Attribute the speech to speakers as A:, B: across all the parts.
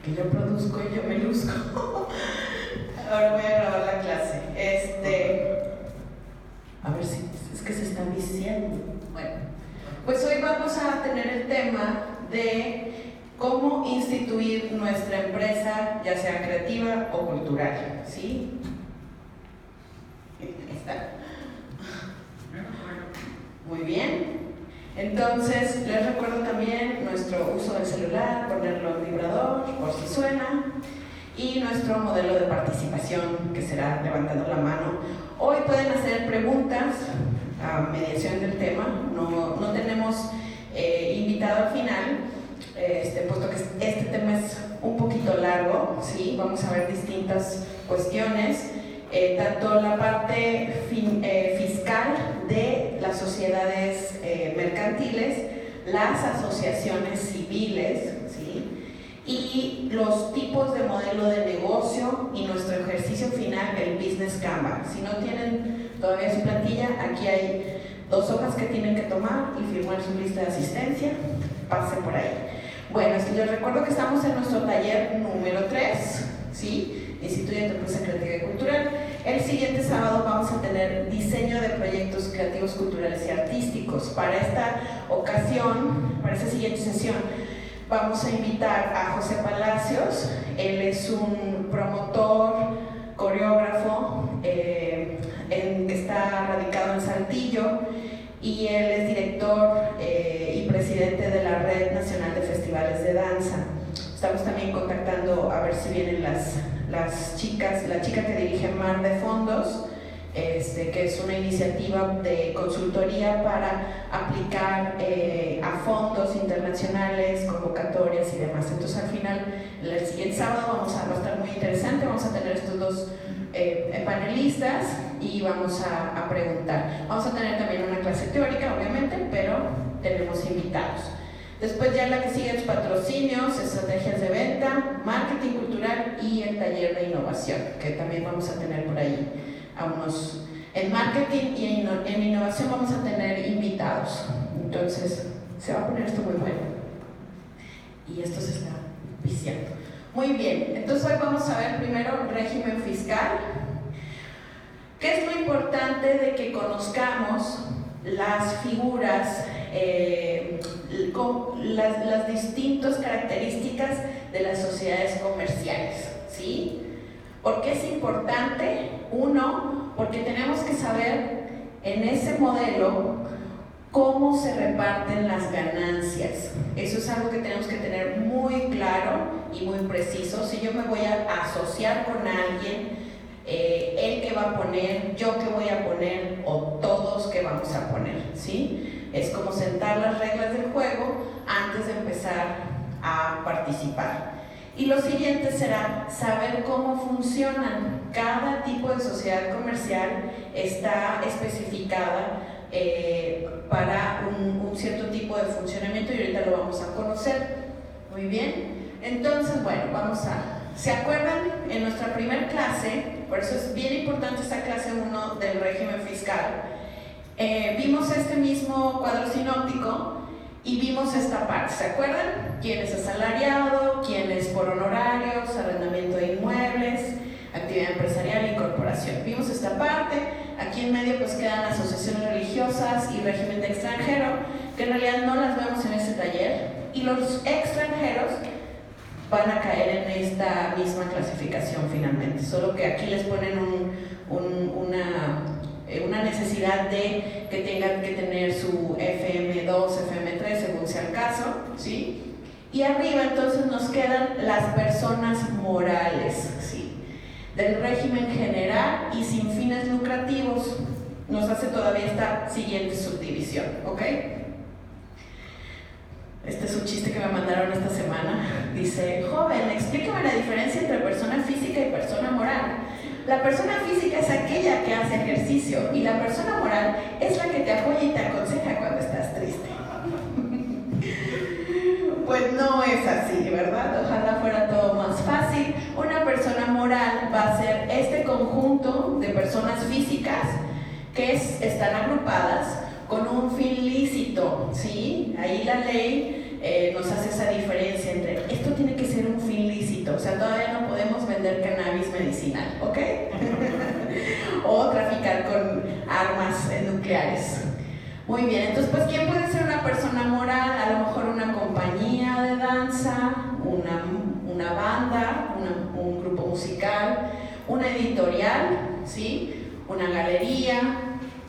A: que yo produzco y yo me luzco. Ahora voy a grabar la clase. A ver si es que se está viciando. Bueno, pues hoy vamos a tener el tema de cómo instituir nuestra empresa, ya sea creativa o cultural, ¿sí? Ahí está. Muy bien. Entonces, les recuerdo también nuestro uso del celular, ponerlo en vibrador, por si suena, y nuestro modelo de participación, que será levantando la mano. Hoy pueden hacer preguntas a mediación del tema, no tenemos invitado al final, puesto que este tema es un poquito largo, ¿sí? Vamos a ver distintas cuestiones, tanto la parte fiscal de las sociedades mercantiles, las asociaciones civiles, ¿sí? Y los tipos de modelo de negocio y nuestro ejercicio final, el Business Canva. Si no tienen todavía su plantilla, aquí hay 2 hojas que tienen que tomar y firmar su lista de asistencia. Pase por ahí. Bueno, les recuerdo que estamos en nuestro taller número 3, ¿sí? Instituyendo Empresa Creativa y Cultural. El siguiente sábado vamos a tener diseño de proyectos creativos, culturales y artísticos. Para esta ocasión, para esta siguiente sesión, vamos a invitar a José Palacios. Él es un promotor, coreógrafo, está radicado en Saltillo, y él es director y presidente de la Red Nacional de Festivales de Danza. Estamos también contactando a ver si vienen las chicas, la chica que dirige Mar de Fondos, que es una iniciativa de consultoría para aplicar a fondos internacionales, convocatorias y demás. Entonces, al final, el siguiente sábado va a estar muy interesante. Vamos a tener estos 2 panelistas y vamos a preguntar. Vamos a tener también una clase teórica, obviamente, pero tenemos invitados. Después ya la que sigue es patrocinios, estrategias de venta, marketing cultural y el taller de innovación, que también vamos a tener por ahí en marketing y en innovación vamos a tener invitados. Entonces se va a poner esto muy bueno y esto se está viciando. Muy bien, entonces hoy vamos a ver primero régimen fiscal. ¿Qué es lo importante de que conozcamos las figuras, las distintas características de las sociedades comerciales? ¿Sí? ¿Por qué es importante? Uno, porque tenemos que saber en ese modelo cómo se reparten las ganancias. Eso es algo que tenemos que tener muy claro y muy preciso. Si yo me voy a asociar con alguien, él que va a poner, yo que voy a poner, o todos que vamos a poner, ¿sí? Es como sentar las reglas del juego antes de empezar a participar. Y lo siguiente será saber cómo funcionan. Cada tipo de sociedad comercial está especificada para un cierto tipo de funcionamiento y ahorita lo vamos a conocer. Muy bien. Entonces, bueno, ¿se acuerdan? En nuestra primera clase, por eso es bien importante esta clase 1 del régimen fiscal, vimos este mismo cuadro sinóptico y vimos esta parte. ¿Se acuerdan? ¿Quién es asalariado? ¿Quién es por honorarios? Arrendamiento de inmuebles, actividad empresarial y corporación. Vimos esta parte. Aquí en medio pues quedan asociaciones religiosas y régimen de extranjero, que en realidad no las vemos en este taller, y los extranjeros van a caer en esta misma clasificación finalmente, solo que aquí les ponen una necesidad de que tengan que tener su FM2, FM3 según sea el caso, ¿sí? Y arriba entonces nos quedan las personas morales, ¿sí? Del régimen general y sin fines lucrativos. Nos hace todavía esta siguiente subdivisión, ¿ok? Este es un chiste que me mandaron esta semana. Dice: joven, explícame la diferencia entre persona física y persona moral. La persona física es aquella que hace ejercicio y la persona moral es la que te apoya y te aconseja cuando estás triste. Pues no es así, ¿verdad? Ojalá fuera todo más fácil. Una persona moral va a ser este conjunto de personas físicas que están agrupadas con un fin lícito, ¿sí? Ahí la ley nos hace esa diferencia entre esto tiene que ser un fin lícito. requisito, o sea, todavía no podemos vender cannabis medicinal, ¿ok? O traficar con armas nucleares. Muy bien, entonces, pues, ¿quién puede ser una persona moral? A lo mejor una compañía de danza, una banda, un grupo musical, una editorial, ¿sí? Una galería,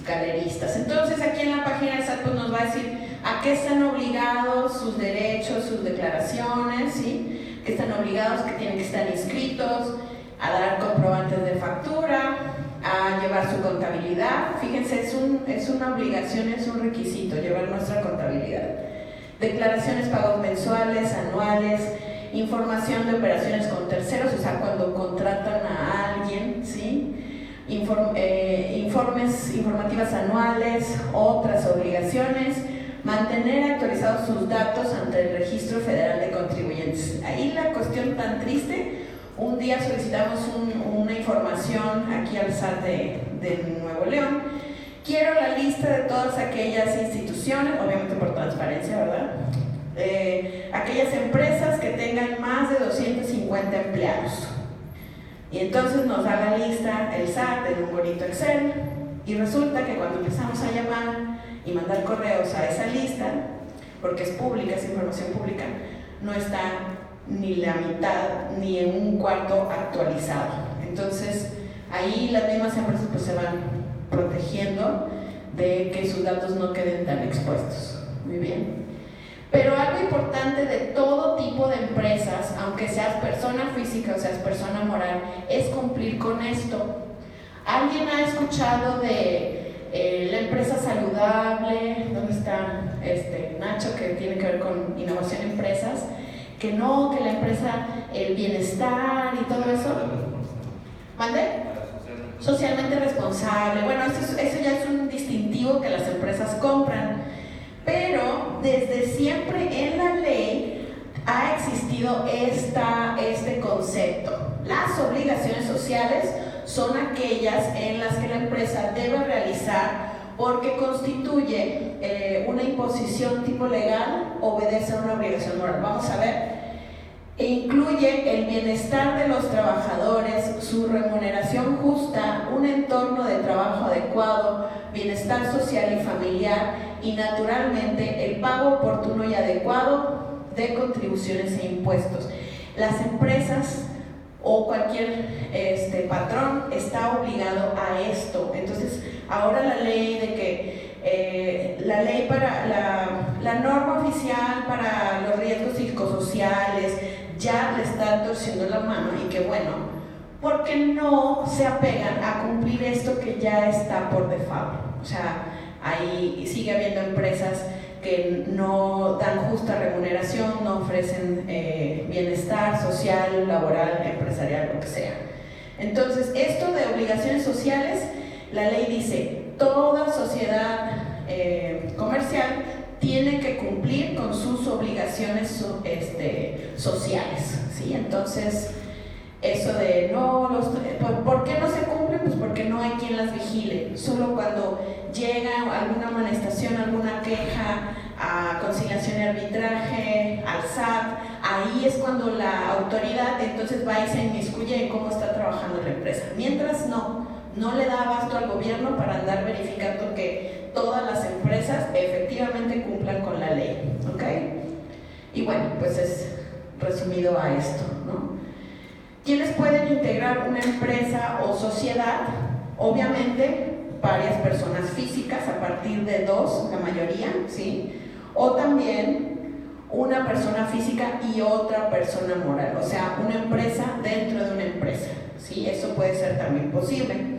A: galeristas. Entonces, aquí en la página del SAT pues, nos va a decir a qué están obligados, sus derechos, sus declaraciones, ¿sí? Que están obligados, que tienen que estar inscritos, a dar comprobantes de factura, a llevar su contabilidad. Fíjense, es una obligación, es un requisito llevar nuestra contabilidad. Declaraciones, pagos mensuales, anuales, información de operaciones con terceros, o sea, cuando contratan a alguien, ¿sí? Informes informativas anuales, otras obligaciones, mantener actualizados sus datos ante el Registro Federal de Contribuyentes. Ahí la cuestión tan triste, un día solicitamos una información aquí al SAT de Nuevo León. Quiero la lista de todas aquellas instituciones, obviamente por transparencia, ¿verdad? Aquellas empresas que tengan más de 250 empleados. Y entonces nos da la lista el SAT en un bonito Excel, y resulta que cuando empezamos a llamar y mandar correos a esa lista, porque es pública, es información pública, no está ni la mitad ni en un cuarto actualizado. Entonces ahí las mismas empresas pues se van protegiendo de que sus datos no queden tan expuestos. Muy bien. Pero algo importante de todo tipo de empresas, aunque seas persona física o seas persona moral, es cumplir con esto. ¿Alguien ha escuchado de la empresa saludable? ¿Dónde está Nacho, que tiene que ver con innovación en empresas? Que no, que la empresa, el bienestar y todo eso. ¿Mande? Socialmente responsable. Bueno, eso ya es un distintivo que las empresas compran. Pero desde siempre en la ley ha existido este concepto. Las obligaciones sociales son aquellas en las que la empresa debe realizar porque constituye una imposición tipo legal, obedece a una obligación moral. Vamos a ver. E incluye el bienestar de los trabajadores, su remuneración justa, un entorno de trabajo adecuado, bienestar social y familiar, y naturalmente el pago oportuno y adecuado de contribuciones e impuestos. Las empresas o cualquier patrón está obligado a esto. Entonces ahora la ley de que la ley para la norma oficial para los riesgos psicosociales ya le está torciendo la mano, y que bueno, porque no se apegan a cumplir esto que ya está por default. O sea, ahí sigue habiendo empresas que no dan justa remuneración, no ofrecen bienestar social, laboral, empresarial, lo que sea. Entonces, esto de obligaciones sociales, la ley dice, toda sociedad comercial tiene que cumplir con sus obligaciones sociales, ¿sí? Entonces, eso de ¿por qué no se cumplen? Pues porque no hay quien las vigile. Solo cuando llega alguna amonestación, alguna queja a conciliación y arbitraje, al SAT, ahí es cuando la autoridad entonces va y se inmiscuye en cómo está trabajando la empresa. Mientras no le da abasto al gobierno para andar verificando que todas las empresas efectivamente cumplan con la ley, ¿ok? Y bueno, pues es resumido a esto, ¿no? ¿Quiénes pueden integrar una empresa o sociedad? Obviamente, varias personas físicas, a partir de 2, la mayoría, ¿sí? O también una persona física y otra persona moral, o sea, una empresa dentro de una empresa, ¿sí? Eso puede ser también posible.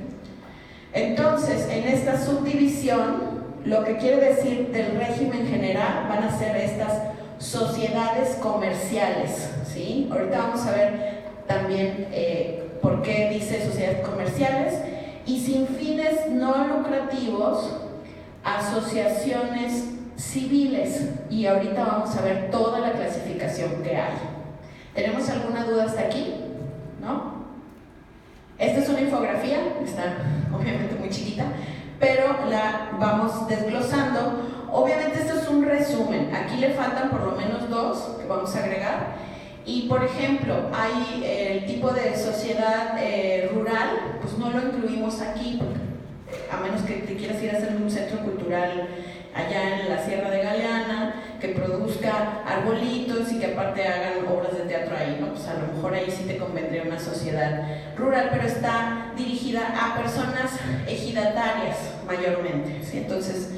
A: Entonces, en esta subdivisión, lo que quiere decir del régimen general van a ser estas sociedades comerciales, ¿sí? Ahorita vamos a ver también por qué dice sociedades comerciales, y sin fines no lucrativos, asociaciones civiles, y ahorita vamos a ver toda la clasificación que hay. ¿Tenemos alguna duda hasta aquí? ¿No? Esta es una infografía, está obviamente muy chiquita, pero la vamos desglosando. Obviamente esto es un resumen, aquí le faltan por lo menos 2 que vamos a agregar, Y por ejemplo, hay el tipo de sociedad rural, pues no lo incluimos aquí, porque, a menos que te quieras ir a hacer un centro cultural allá en la Sierra de Galeana, que produzca arbolitos y que aparte hagan obras de teatro ahí, ¿no? Pues a lo mejor ahí sí te convendría una sociedad rural, pero está dirigida a personas ejidatarias mayormente, ¿sí? Entonces,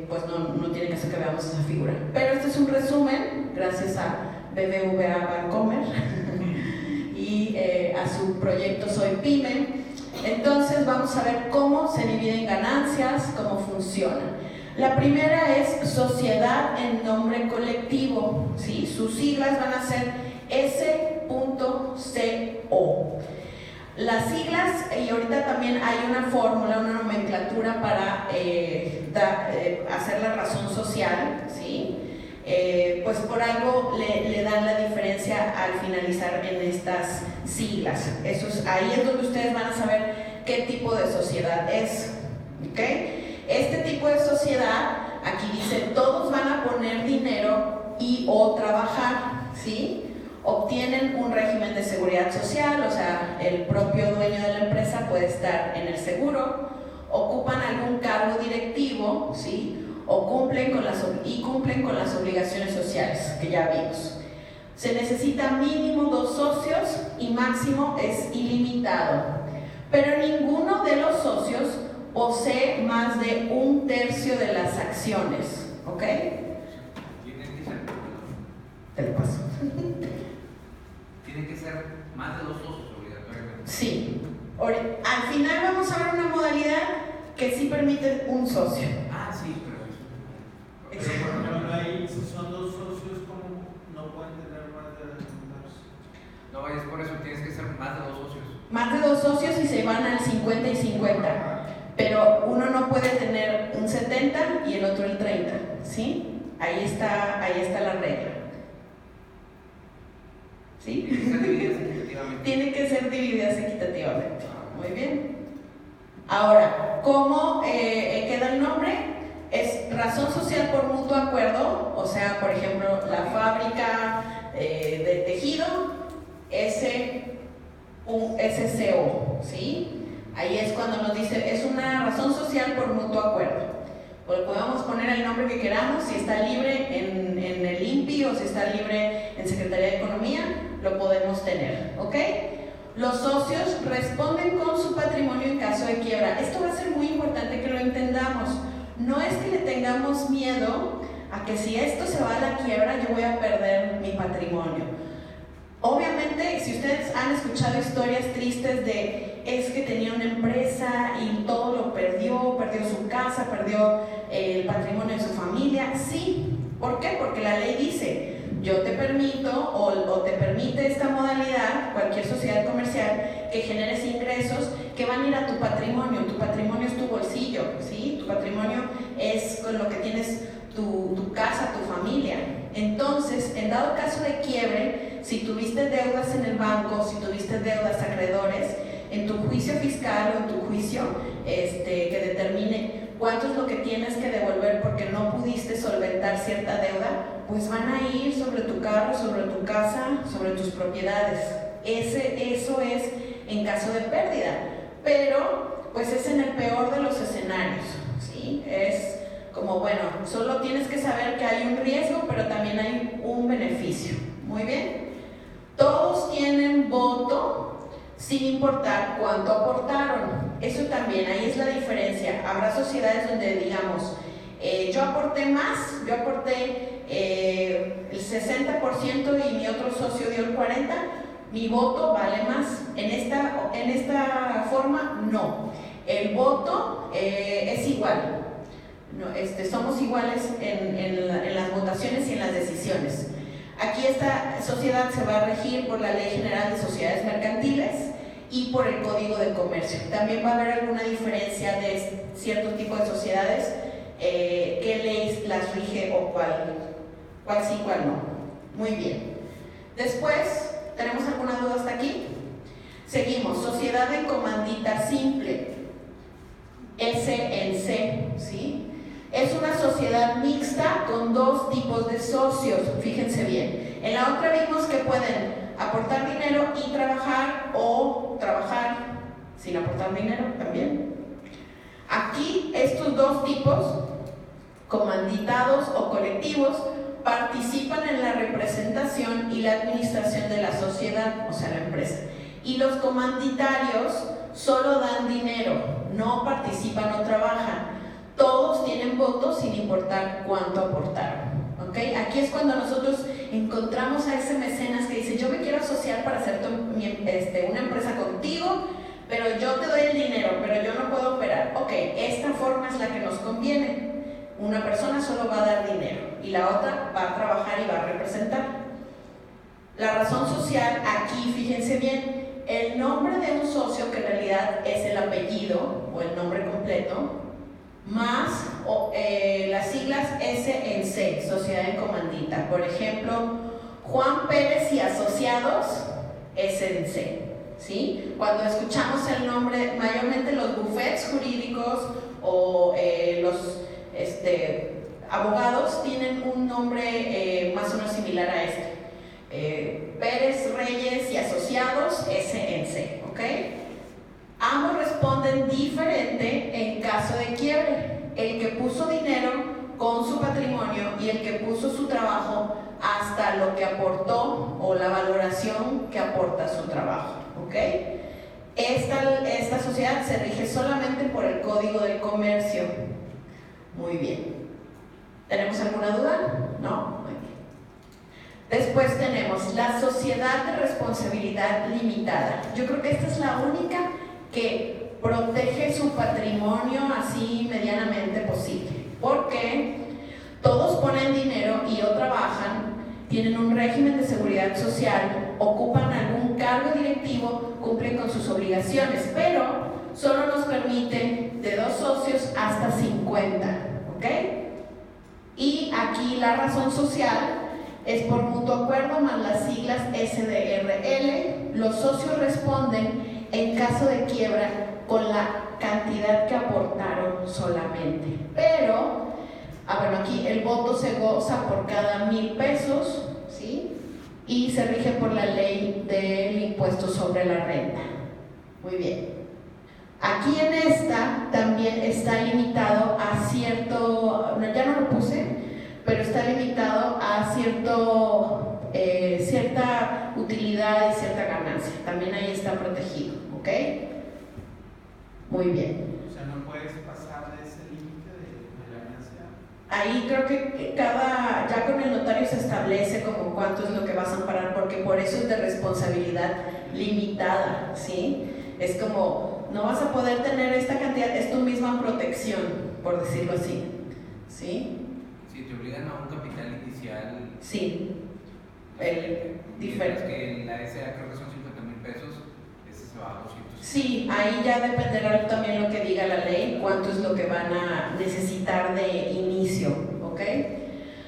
A: pues no tiene caso que veamos esa figura. Pero este es un resumen, gracias a BBVA Bancomer y a su proyecto Soy Pyme. Entonces vamos a ver cómo se dividen ganancias, cómo funciona. La primera es sociedad en nombre colectivo, ¿sí? Sus siglas van a ser S.CO. Las siglas, y ahorita también hay una fórmula, una nomenclatura para hacer la razón social, ¿sí? Pues por algo le dan la diferencia al finalizar en estas siglas. Ahí es donde ustedes van a saber qué tipo de sociedad es, ¿ok? Este tipo de sociedad, aquí dice, todos van a poner dinero y o trabajar, ¿sí? Obtienen un régimen de seguridad social, o sea, el propio dueño de la empresa puede estar en el seguro, ocupan algún cargo directivo, ¿sí? O cumplen con las obligaciones sociales, que ya vimos. Se necesita mínimo 2 socios y máximo es ilimitado, pero ninguno de los socios posee más de 1/3 de las acciones, ¿ok?
B: Tiene que ser,
A: Te lo paso.
B: Tiene que ser más de 2 socios obligatoriamente.
A: Sí. Al final vamos a ver una modalidad que sí permite un socio.
B: Ah, sí, pero
C: por ejemplo, ahí si son 2 socios, ¿cómo no pueden tener más de 2?
B: no vayas por eso, tienes que ser más de 2 socios.
A: Más de 2 socios y se van al 50 y 50. Pero uno no puede tener un 70 y el otro el 30, ¿sí? Ahí está la regla. ¿Sí?
B: Tiene que ser divididas equitativamente.
A: Tienen que ser divididas equitativamente. Muy bien. Ahora, ¿cómo queda el nombre? Es razón social por mutuo acuerdo, o sea, por ejemplo, la fábrica de tejido, SCO, ¿sí? Ahí es cuando nos dice, es una razón social por mutuo acuerdo. Pues podemos poner el nombre que queramos, si está libre en el INPI o si está libre en Secretaría de Economía, lo podemos tener, ¿ok? Los socios responden con su patrimonio en caso de quiebra. Esto va a ser muy importante que lo entendamos. No es que le tengamos miedo a que si esto se va a la quiebra, yo voy a perder mi patrimonio. Obviamente, si ustedes han escuchado historias tristes de es que tenía una empresa y todo lo perdió su casa, perdió el patrimonio de su familia, sí. ¿Por qué? Porque la ley dice, yo te permito o te permite esta modalidad, cualquier sociedad comercial, que generes ingresos que van a ir a tu patrimonio es tu bolsillo, ¿sí? Tu patrimonio es con lo que tienes tu casa, tu familia. Entonces, en dado caso de quiebre, si tuviste deudas en el banco, si tuviste deudas acreedores, en tu juicio fiscal o en tu juicio que determine cuánto es lo que tienes que devolver porque no pudiste solventar cierta deuda, pues van a ir sobre tu carro, sobre tu casa, sobre tus propiedades. Eso es en caso de pérdida, pero pues es en el peor de los escenarios, ¿sí? Es como, bueno, solo tienes que saber que hay un riesgo, pero también hay un beneficio. Muy bien. Todos tienen voto sin importar cuánto aportaron. Eso también, ahí es la diferencia. Habrá sociedades donde digamos, yo aporté más, yo aporté el 60% y mi otro socio dio el 40%, mi voto vale más. En esta forma, no. El voto es igual. No, somos iguales en las votaciones y en las decisiones. Aquí esta sociedad se va a regir por la Ley General de Sociedades Mercantiles y por el Código de Comercio. También va a haber alguna diferencia de cierto tipo de sociedades, qué ley las rige o cuál sí, cuál no. Muy bien. Después, ¿tenemos alguna duda hasta aquí? Seguimos. Sociedad de comandita simple, SNC, ¿sí? Es una sociedad mixta con 2 tipos de socios, fíjense bien. En la otra vimos que pueden aportar dinero y trabajar, o trabajar sin aportar dinero también. Aquí estos dos tipos, comanditados o colectivos, participan en la representación y la administración de la sociedad, o sea, la empresa. Y los comanditarios solo dan dinero, no participan o trabajan. Todos tienen votos sin importar cuánto aportaron. ¿Okay? Aquí es cuando nosotros encontramos a ese mecenas que dice: yo me quiero asociar para hacer una empresa contigo, pero yo te doy el dinero, pero yo no puedo operar. Ok, esta forma es la que nos conviene. Una persona solo va a dar dinero y la otra va a trabajar y va a representar. La razón social, aquí fíjense bien, el nombre de un socio, que en realidad es el apellido o el nombre completo, más las siglas S&C, Sociedad en Comandita. Por ejemplo, Juan Pérez y Asociados, S&C. ¿Sí? Cuando escuchamos el nombre, mayormente los bufetes jurídicos o los abogados tienen un nombre más o menos similar a este. Pérez, Reyes y Asociados, S&C. ¿Ok? Ambos responden diferente en caso de quiebre. El que puso dinero con su patrimonio y el que puso su trabajo hasta lo que aportó o la valoración que aporta su trabajo. ¿Ok? Esta sociedad se rige solamente por el Código del Comercio. Muy bien. ¿Tenemos alguna duda? ¿No? Muy bien. Después tenemos la sociedad de responsabilidad limitada. Yo creo que esta es la única que protege su patrimonio así medianamente posible, porque todos ponen dinero y o trabajan, tienen un régimen de seguridad social, ocupan algún cargo directivo, cumplen con sus obligaciones, pero solo nos permiten de 2 socios hasta 50, ¿ok? Y aquí la razón social es por mutuo acuerdo más las siglas SDRL. Los socios responden en caso de quiebra con la cantidad que aportaron solamente. Pero, bueno, aquí el voto se goza por cada 1,000 pesos, ¿sí? Y se rige por la ley del impuesto sobre la renta. Muy bien. Aquí en esta también está limitado a cierto, ya no lo puse, pero está limitado a cierta utilidad y cierta ganancia. También ahí está protegido, ¿ok? Muy bien.
C: O sea, no puedes pasar de ese límite de la ganancia.
A: Ahí creo que ya con el notario se establece como cuánto es lo que vas a amparar, porque por eso es de responsabilidad limitada, ¿sí? Es como, no vas a poder tener esta cantidad, es tu misma protección, por decirlo así, ¿sí?
B: Si te obligan a un capital inicial.
A: Sí.
B: Diferente. Que en la SA creo que son 50,000 pesos, ese se va a 200.
A: Sí, ahí ya dependerá también lo que diga la ley, cuánto es lo que van a necesitar de inicio, ¿ok?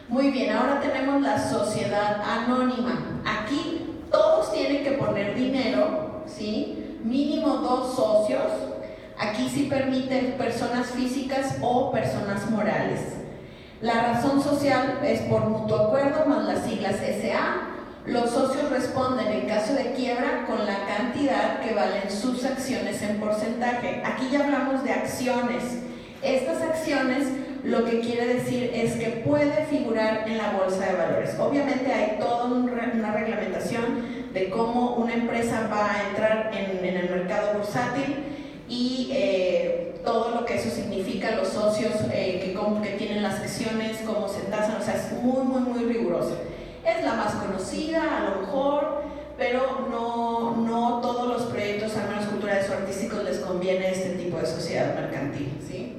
A: Muy bien, ahora tenemos la sociedad anónima. Aquí todos tienen que poner dinero, ¿sí? Mínimo 2 socios. Aquí sí permiten personas físicas o personas morales. La razón social es por mutuo acuerdo más las siglas SA. Los socios responden en caso de quiebra con la cantidad que valen sus acciones en porcentaje. Aquí ya hablamos de acciones. Estas acciones lo que quiere decir es que puede figurar en la bolsa de valores. Obviamente hay toda una reglamentación de cómo una empresa va a entrar en el mercado bursátil y todo lo que eso significa, los socios que tienen las acciones, cómo se tasan, o sea, es muy, muy, muy riguroso. Es la más conocida, a lo mejor, pero no todos los proyectos, al menos culturales o artísticos, les conviene este tipo de sociedad mercantil, ¿sí?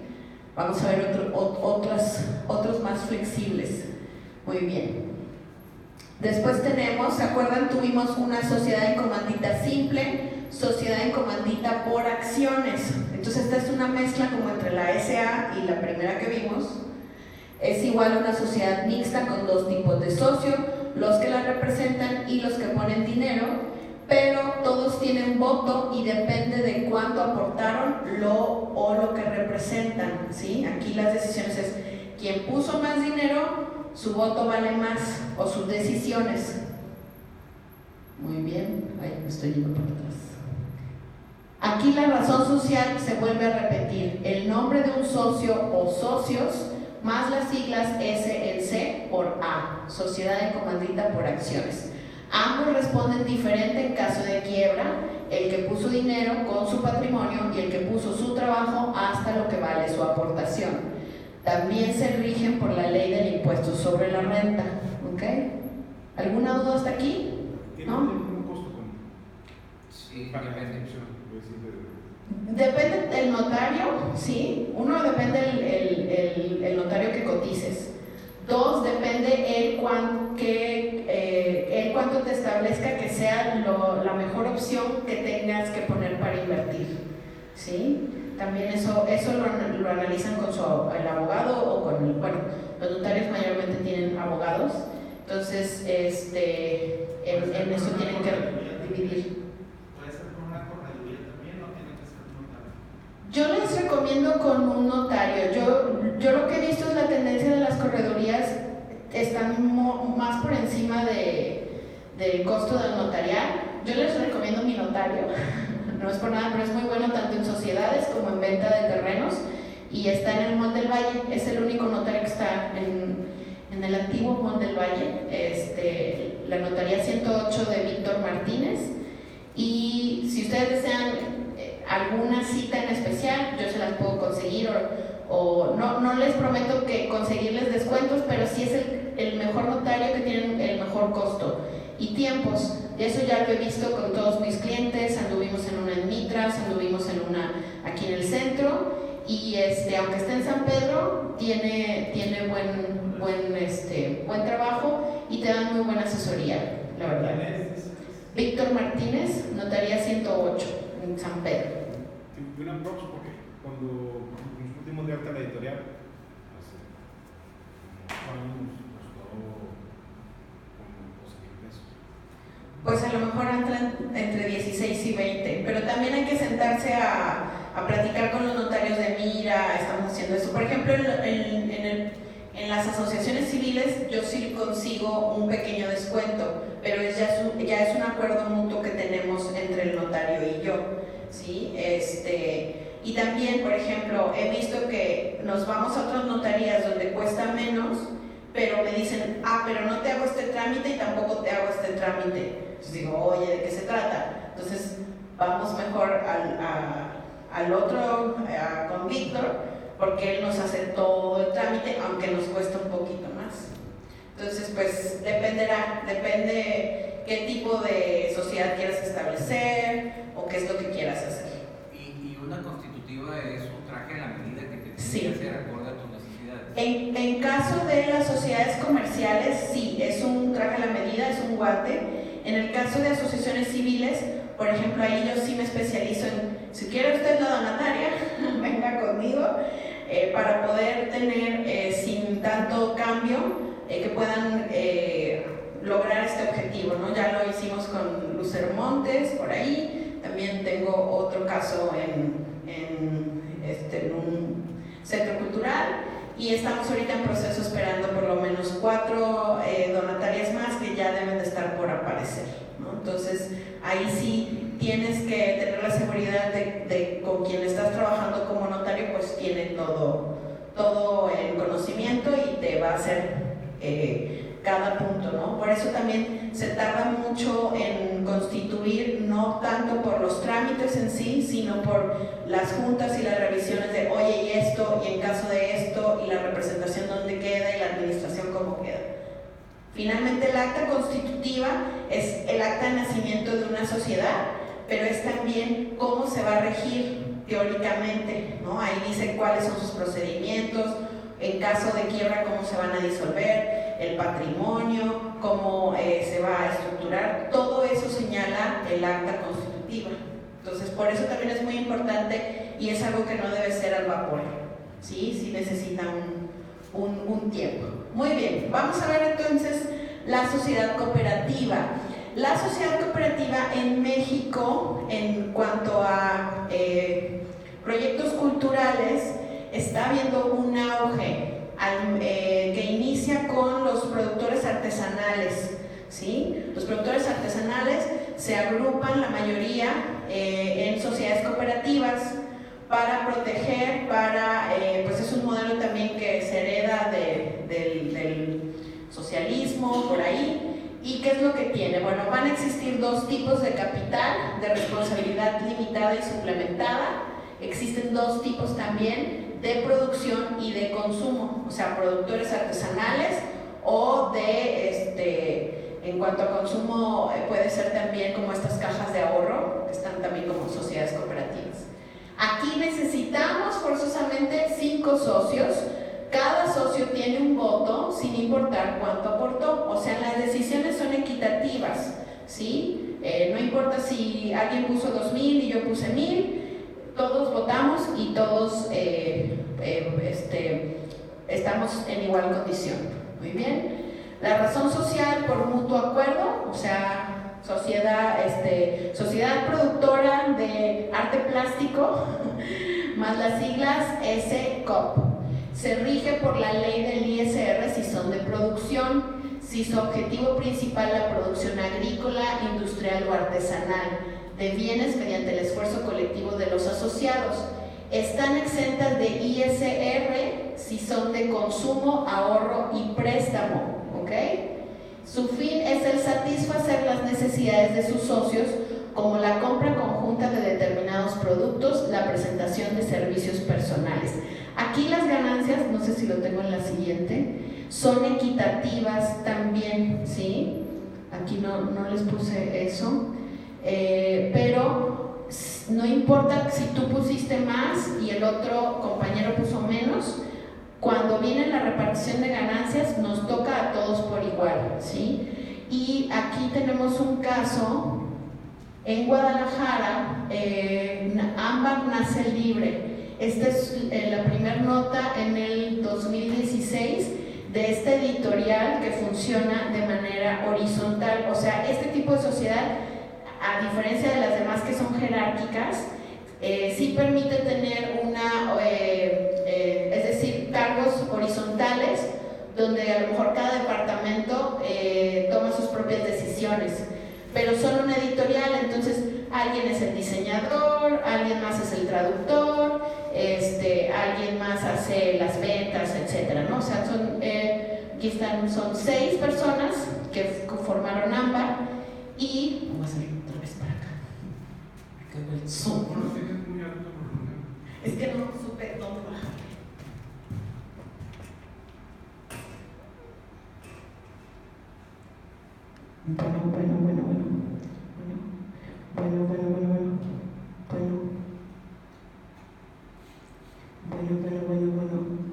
A: Vamos a ver otros más flexibles. Muy bien. Después tenemos, ¿se acuerdan? Tuvimos una sociedad en comandita simple, sociedad en comandita por acciones. Entonces esta es una mezcla como entre la SA y la primera que vimos. Es igual a una sociedad mixta con 2 tipos de socio, los que la representan y los que ponen dinero, pero todos tienen voto y depende de cuánto aportaron lo que representan, ¿sí? Aquí las decisiones es quien puso más dinero, su voto vale más, o sus decisiones, Muy bien, ahí me estoy yendo por atrás. Aquí la razón social se vuelve a repetir. El nombre de un socio o socios más las siglas SLC por A, Sociedad en Comandita por Acciones. Ambos responden diferente en caso de quiebra, el que puso dinero con su patrimonio y el que puso su trabajo hasta lo que vale su aportación. También se rigen por la ley del impuesto sobre la renta. ¿Ok? ¿Alguna duda hasta aquí? ¿No?
D: ¿Tiene un costo con
B: Sí,
D: para la
B: depende.
D: inscripción?
A: Depende del notario, ¿sí? Uno, depende el notario que cotices. Dos, depende el cuánto te establezca que sea la mejor opción que tengas que poner para invertir, ¿sí? También eso lo analizan con el abogado o con los notarios mayormente tienen abogados, entonces en eso tienen que dividir.
C: ¿Puede ser con una correduría también o tiene que ser un notario?
A: Yo les recomiendo con un notario. Yo lo que he visto es la tendencia de las corredurías están más por encima del costo del notarial. Yo les recomiendo mi notario, no es por nada, pero es muy bueno tanto en sociedades como en venta de terrenos y está en el Mall del Valle, es el único notario que está en el antiguo Mall del Valle, la notaría 108 de Víctor Martínez. Y si ustedes desean alguna cita en especial, yo se las puedo conseguir o no les prometo que conseguirles descuentos, pero sí es el mejor notario que tiene el mejor costo y tiempos. Eso ya lo he visto con todos mis clientes. Anduvimos en una en Mitras, anduvimos en una aquí en el centro y aunque esté en San Pedro tiene buen trabajo y te dan muy buena asesoría, la verdad. Víctor Martínez, notaría 108 en San Pedro.
D: De una prox, porque cuando nos pusimos de alta la editorial, hace nos costó como 12,000 pesos.
A: Pues a lo mejor entran entre 16 y 20, pero también hay que sentarse a platicar con los notarios de mira, estamos haciendo eso. Por ejemplo, en las asociaciones civiles yo sí consigo un pequeño descuento, pero ya es un acuerdo mutuo que tenemos entre el notario y yo, ¿sí? Y también, por ejemplo, he visto que nos vamos a otras notarías donde cuesta menos, pero me dicen, pero no te hago este trámite y tampoco te hago este trámite. Entonces digo, oye, ¿de qué se trata? Entonces vamos mejor al otro, con Víctor, porque él nos hace todo el trámite, aunque nos cuesta un poquito más. Entonces, pues depende qué tipo de sociedad quieras establecer o qué es lo que quieras hacer.
B: Y una constitutiva es un traje a la medida que te
A: Sí.
B: tiene que hacer acorde a tus necesidades.
A: En caso de las sociedades comerciales, sí, es un traje a la medida, es un guante. En el caso de asociaciones civiles, por ejemplo, ahí yo sí me especializo en, si quiere usted la donataria, venga conmigo, para poder tener sin tanto cambio, que puedan lograr este objetivo, ¿no? Ya lo hicimos con Lucero Montes, por ahí, también tengo otro caso en un centro cultural, y estamos ahorita en proceso esperando por lo menos 4 donatarias más que ya deben de estar por aparecer, ¿no? Entonces ahí sí tienes que tener la seguridad de con quien estás trabajando como notario, pues tiene todo el conocimiento y te va a hacer cada punto, ¿no? Por eso también se tarda mucho en constituir, no tanto por los trámites en sí, sino por las juntas y las revisiones de, oye, y esto, y en caso de esto, y la representación dónde queda, y la administración cómo queda. Finalmente, el acta constitutiva es el acta de nacimiento de una sociedad, pero es también cómo se va a regir teóricamente, ¿no? Ahí dice cuáles son sus procedimientos, en caso de quiebra cómo se van a disolver, el patrimonio, cómo se va a estructurar, todo eso señala el acta constitutiva. Entonces, por eso también es muy importante y es algo que no debe ser al vapor, ¿sí? Sí necesita un tiempo. Muy bien, vamos a ver entonces la sociedad cooperativa. La sociedad cooperativa en México, en cuanto a proyectos culturales, está viendo un auge que inicia con los productores artesanales, ¿sí? Los productores artesanales se agrupan la mayoría en sociedades cooperativas para proteger, pues es un modelo también que se hereda del socialismo, por ahí. ¿Y qué es lo que tiene? Bueno, van a existir dos tipos de capital, de responsabilidad limitada y suplementada. Existen dos tipos también de producción y de consumo, o sea, productores artesanales o en cuanto a consumo, puede ser también como estas cajas de ahorro, que están también como sociedades cooperativas. Aquí necesitamos forzosamente 5 socios. Cada socio tiene un voto sin importar cuánto aportó, o sea, las decisiones son equitativas, ¿sí? No importa si alguien puso 2,000 y yo puse 1,000, todos votamos y todos estamos en igual condición. Muy bien. La razón social por mutuo acuerdo, o sea, sociedad productora de arte plástico, más las siglas SCOP. Se rige por la ley del ISR si son de producción, si su objetivo principal es la producción agrícola, industrial o artesanal de bienes mediante el esfuerzo colectivo de los asociados. Están exentas de ISR si son de consumo, ahorro y préstamo, ¿ok? Su fin es el satisfacer las necesidades de sus socios, como la compra conjunta de determinados productos, la presentación de servicios personales. Aquí las ganancias, no sé si lo tengo en la siguiente, son equitativas también, ¿sí? Aquí no les puse eso, pero no importa si tú pusiste más y el otro compañero puso menos, cuando viene la repartición de ganancias nos toca a todos por igual, ¿sí? Y aquí tenemos un caso en Guadalajara, Ámbar nace libre. Esta es la primera nota en el 2016 de esta editorial que funciona de manera horizontal. O sea, este tipo de sociedad, a diferencia de las demás que son jerárquicas, sí permite tener es decir, cargos horizontales donde a lo mejor cada departamento toma sus propias decisiones, pero son una editorial, entonces alguien es el diseñador, alguien más es el traductor, alguien más hace las ventas, etcétera, ¿no? O sea, son 6 personas que formaron Ámbar y vamos a salir otra vez para acá. Acá el Zoom. Es que no supe dónde bajar. Bueno.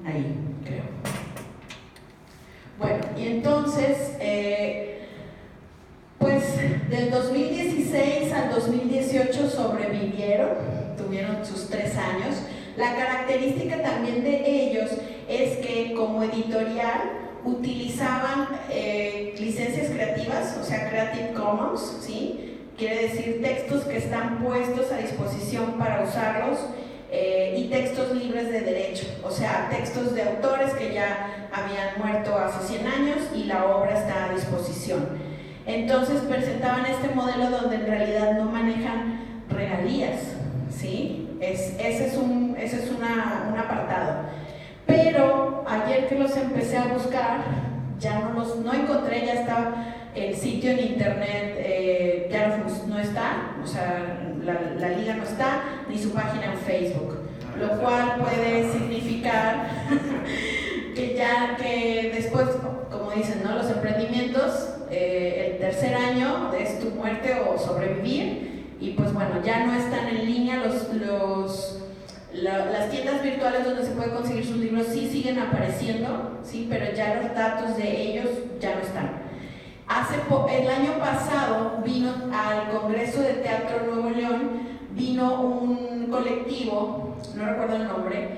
A: Ahí, creo. Bueno, y entonces, pues del 2016 al 2018 sobrevivieron, tuvieron sus 3 años. La característica también de ellos es que como editorial utilizaban licencias creativas, o sea, Creative Commons, ¿sí? Quiere decir textos que están puestos a disposición para usarlos, y textos libres de derecho, o sea, textos de autores que ya habían muerto hace 100 años y la obra está a disposición. Entonces presentaban este modelo donde en realidad no manejan regalías, ¿sí? Ese es un apartado. Pero ayer que los empecé a buscar, ya no encontré, ya estaba el sitio en internet, ya no está, o sea, la liga no está, ni su página en Facebook, lo cual puede significar que después, como dicen, ¿no? Los emprendimientos, el tercer año es tu muerte o sobrevivir, y pues bueno, ya no están en línea las tiendas virtuales donde se puede conseguir sus libros sí siguen apareciendo, ¿sí? Pero ya los datos de ellos ya no están. El año pasado vino al Congreso de Teatro Nuevo León, vino un colectivo, no recuerdo el nombre,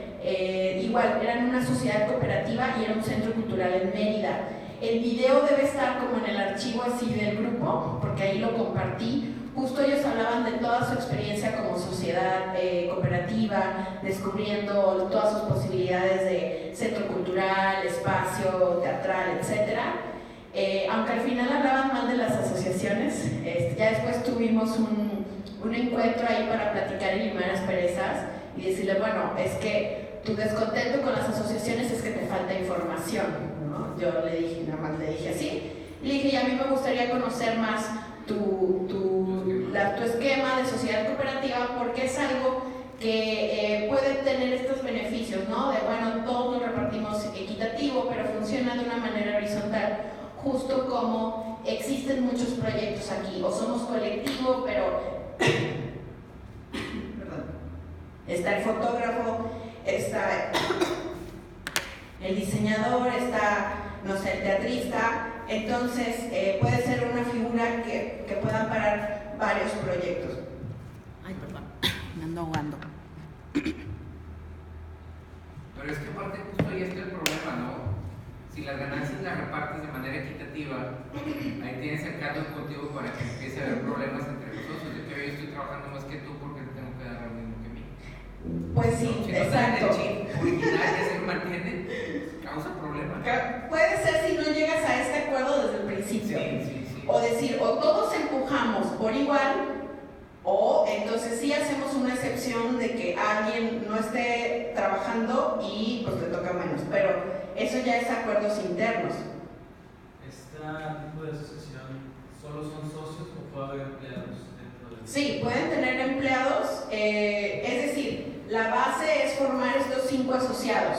A: igual, eran una sociedad cooperativa y era un centro cultural en Mérida. El video debe estar como en el archivo así del grupo, porque ahí lo compartí. Justo ellos hablaban de toda su experiencia como sociedad cooperativa, descubriendo todas sus posibilidades de centro cultural, espacio teatral, etc. aunque al final hablaban mal de las asociaciones, ya después tuvimos un encuentro ahí para platicar y limar asperezas y decirle, bueno, es que tu descontento con las asociaciones es que te falta información, ¿no? Yo le dije, nada más le dije así, y le dije, y a mí me gustaría conocer más tu esquema de sociedad cooperativa, porque es algo que puede tener estos beneficios, ¿no? De, bueno, todos nos repartimos equitativo, pero funciona de una manera horizontal, justo como existen muchos proyectos aquí, o somos colectivo, pero perdón, está el fotógrafo, está el diseñador, está, no sé, el teatrista, entonces puede ser una figura que pueda parar varios proyectos. Ay, perdón, me ando ahogando.
B: Pero es que aparte justo ahí está el problema, ¿no? Si las ganancias las repartes de manera equitativa, ahí tienes el caldo contigo para que empiece a haber problemas entre los socios, de que yo estoy trabajando más que tú porque te tengo que dar lo mismo que a mí.
A: Pues sí,
B: ¿No? Si
A: exacto.
B: no el chip original que se mantiene, causa problemas.
A: Puede ser si no llegas a este acuerdo desde el principio.
B: Sí.
A: O decir, o todos empujamos por igual, o entonces sí hacemos una excepción de que alguien no esté trabajando y pues le toca menos, pero eso ya es acuerdos internos.
C: ¿Este tipo de asociación solo son socios o puede haber empleados dentro de?
A: Sí, pueden tener empleados, es decir, la base es formar estos 5 asociados.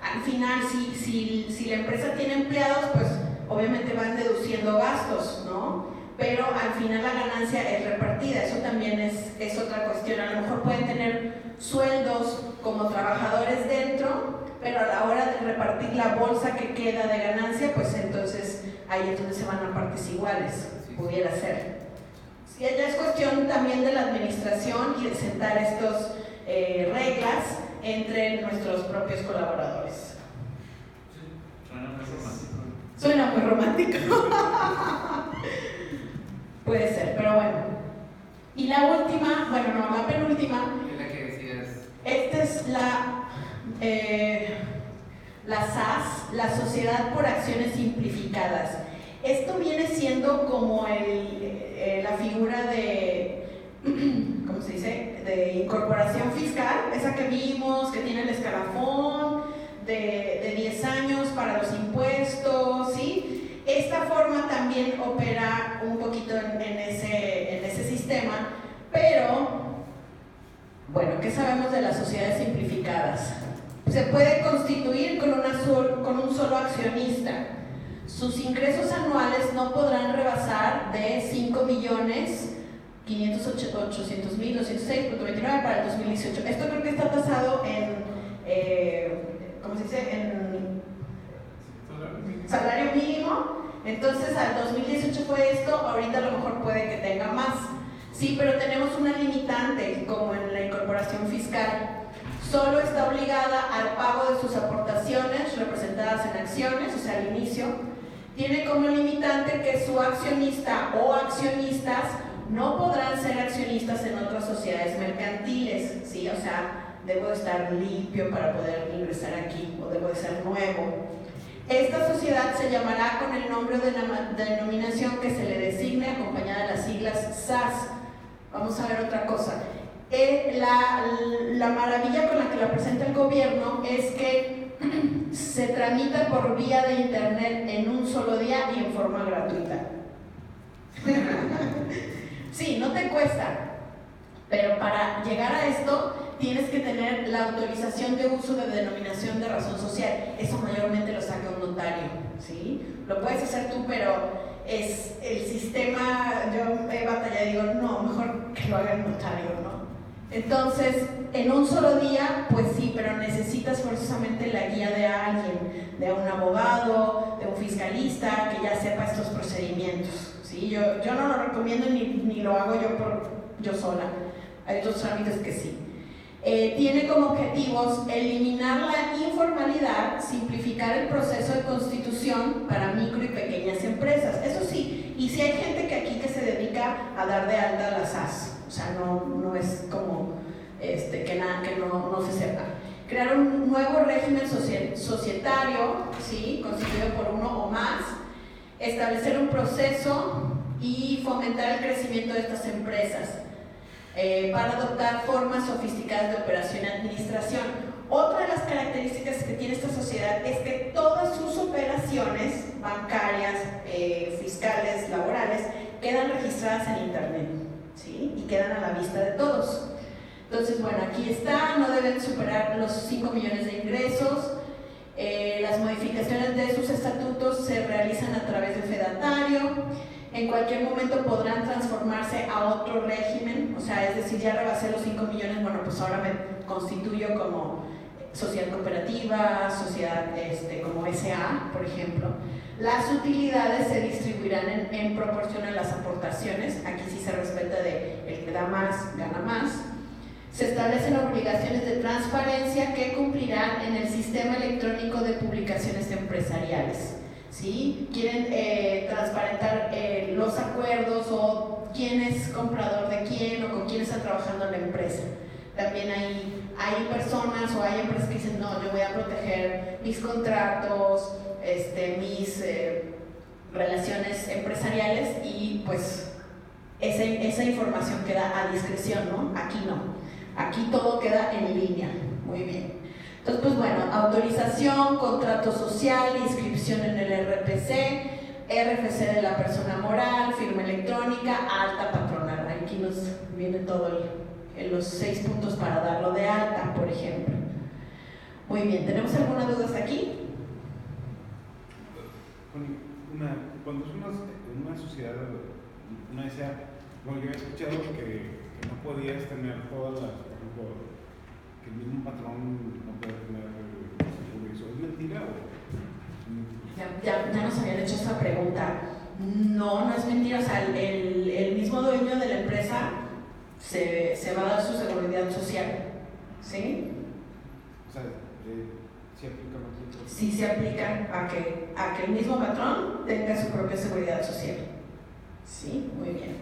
A: Al final, si la empresa tiene empleados, pues obviamente van deduciendo gastos, ¿no? Pero al final la ganancia es repartida, eso también es otra cuestión. A lo mejor pueden tener sueldos como trabajadores dentro, pero a la hora de repartir la bolsa que queda de ganancia, pues entonces ahí es donde se van a partes iguales, pudiera ser. Sí, ya es cuestión también de la administración y de sentar estas reglas entre nuestros propios colaboradores. Suena muy romántico. Puede ser, pero bueno. Y la última, bueno, no, la penúltima.
B: Es la que decías.
A: Esta es la SAS, la Sociedad por Acciones Simplificadas. Esto viene siendo como la figura de, ¿cómo se dice?, de incorporación fiscal, esa que vimos, que tiene el escalafón de 10 años para los impuestos, ¿sí? Esta forma también opera un poquito en ese sistema, pero, bueno, ¿qué sabemos de las sociedades simplificadas? Se puede constituir con un solo accionista. Sus ingresos anuales no podrán rebasar de 5.500.800.206.29 para el 2018. Esto creo que está tasado en, ¿cómo se dice?, en salario mínimo. Entonces al 2018 fue esto, ahorita a lo mejor puede que tenga más. Sí, pero tenemos una limitante, como en la incorporación fiscal. Solo está obligada al pago de sus aportaciones representadas en acciones, o sea, al inicio. Tiene como limitante que su accionista o accionistas no podrán ser accionistas en otras sociedades mercantiles, ¿sí? O sea, debo de estar limpio para poder ingresar aquí, o debo de ser nuevo. Esta sociedad se llamará con el nombre de la denominación que se le designe, acompañada de las siglas SAS. Vamos a ver otra cosa. La maravilla con la que la presenta el gobierno es que se tramita por vía de internet en un solo día y en forma gratuita. Sí, no te cuesta, pero para llegar a esto tienes que tener la autorización de uso de denominación de razón social. Eso mayormente lo saca un notario, ¿sí? Lo puedes hacer tú, pero es el sistema. Yo he batallado y digo, no, mejor que lo haga el notario, ¿no? Entonces, en un solo día, pues sí, pero necesitas forzosamente la guía de alguien, de un abogado, de un fiscalista, que ya sepa estos procedimientos, ¿sí? Yo no lo recomiendo ni lo hago yo sola. Hay otros trámites que sí. Tiene como objetivos eliminar la informalidad, simplificar el proceso de constitución para micro y pequeñas empresas. Eso sí, y si hay gente que aquí que se dedica a dar de alta las SAS. O sea, no es como que no se sepa. Crear un nuevo régimen societario, ¿sí?, constituido por uno o más. establecer un proceso y fomentar el crecimiento de estas empresas para adoptar formas sofisticadas de operación y administración. Otra de las características que tiene esta sociedad es que todas sus operaciones bancarias, fiscales, laborales, quedan registradas en Internet, ¿sí? Y quedan a la vista de todos. Entonces, bueno, aquí está, no deben superar los 5 millones de ingresos. Las modificaciones de sus estatutos se realizan a través del fedatario. En cualquier momento podrán transformarse a otro régimen, o sea, es decir, ya rebasé los 5 millones, bueno, pues ahora me constituyo como sociedad cooperativa, sociedad como SA, por ejemplo. Las utilidades se distribuirán en proporción a las aportaciones. Aquí sí se respeta de el que da más, gana más. Se establecen obligaciones de transparencia que cumplirán en el sistema electrónico de publicaciones empresariales. ¿Sí? Quieren transparentar los acuerdos o quién es comprador de quién o con quién está trabajando en la empresa. También hay personas o hay empresas que dicen, no, yo voy a proteger mis contratos, mis relaciones empresariales, y pues esa información queda a discreción, ¿no? Aquí no, aquí todo queda en línea. Muy bien. Entonces, pues bueno, autorización, contrato social, inscripción en el RPC, RFC de la persona moral, firma electrónica, alta patronal. Aquí nos viene todo los 6 puntos para darlo de alta, por ejemplo. Muy bien, ¿tenemos alguna duda hasta aquí?
D: Cuando es una sociedad, una SA, bueno, yo he escuchado que no podías tener todas las, por ejemplo, que el mismo patrón no puede tener seguro. ¿Eso es mentira o...?
A: Ya nos habían hecho esta pregunta. No, no es mentira. O sea, el mismo dueño de la empresa se va a dar su seguridad social. ¿Sí?
D: O sea, ¿sí aplica más?
A: Sí se aplica a que el mismo patrón tenga su propia seguridad social. ¿Sí? Muy bien.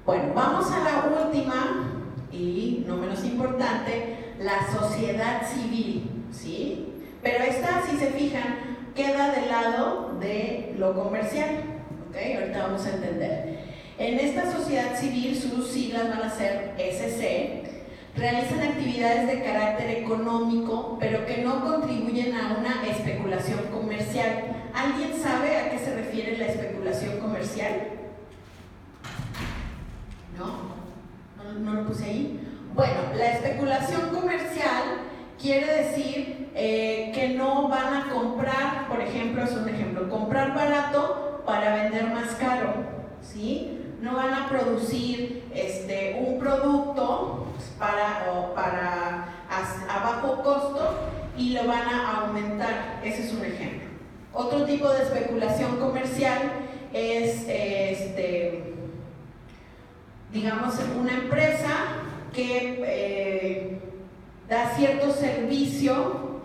A: Bueno, vamos a la última y no menos importante, la sociedad civil, ¿sí? Pero esta, si se fijan, queda del lado de lo comercial, ¿ok? Ahorita vamos a entender. En esta sociedad civil, sus siglas van a ser SC, realizan actividades de carácter económico, pero que no contribuyen a una especulación comercial. ¿Alguien sabe a qué se refiere la especulación comercial? ¿No lo puse ahí? Bueno, la especulación comercial quiere decir que no van a comprar, por ejemplo, es un ejemplo, comprar barato para vender más caro, ¿sí? No van a producir un producto a bajo costo y lo van a aumentar. Ese es un ejemplo. Otro tipo de especulación comercial es digamos, una empresa que da cierto servicio.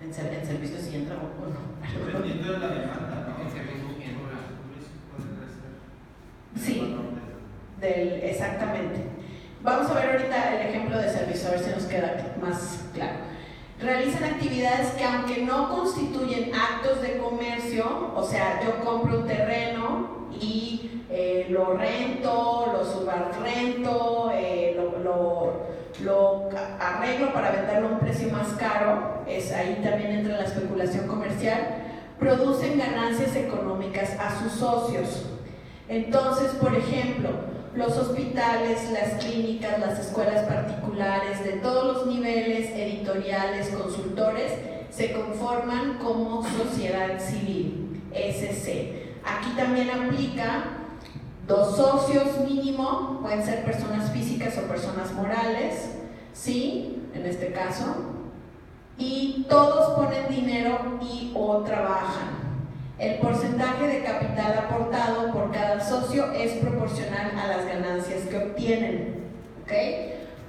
A: En servicio sí entra o no.
C: Dependiendo de la demanda, ¿no?
B: El servicio
A: Sí, exactamente. Vamos a ver ahorita el ejemplo de servicio, a ver si nos queda más claro. Realizan actividades que, aunque no constituyen actos de comercio, o sea, yo compro un terreno y lo rento, lo subarrendo, lo arreglo para venderlo a un precio más caro, ahí también entra la especulación comercial, producen ganancias económicas a sus socios. Entonces, por ejemplo, los hospitales, las clínicas, las escuelas particulares de todos los niveles, editoriales, consultores, se conforman como sociedad civil, SC. Aquí también aplica 2 socios mínimo, pueden ser personas físicas o personas morales, ¿sí? En este caso, y todos ponen dinero y o trabajan. El porcentaje de capital aportado por cada socio es proporcional a las ganancias que obtienen, ¿ok?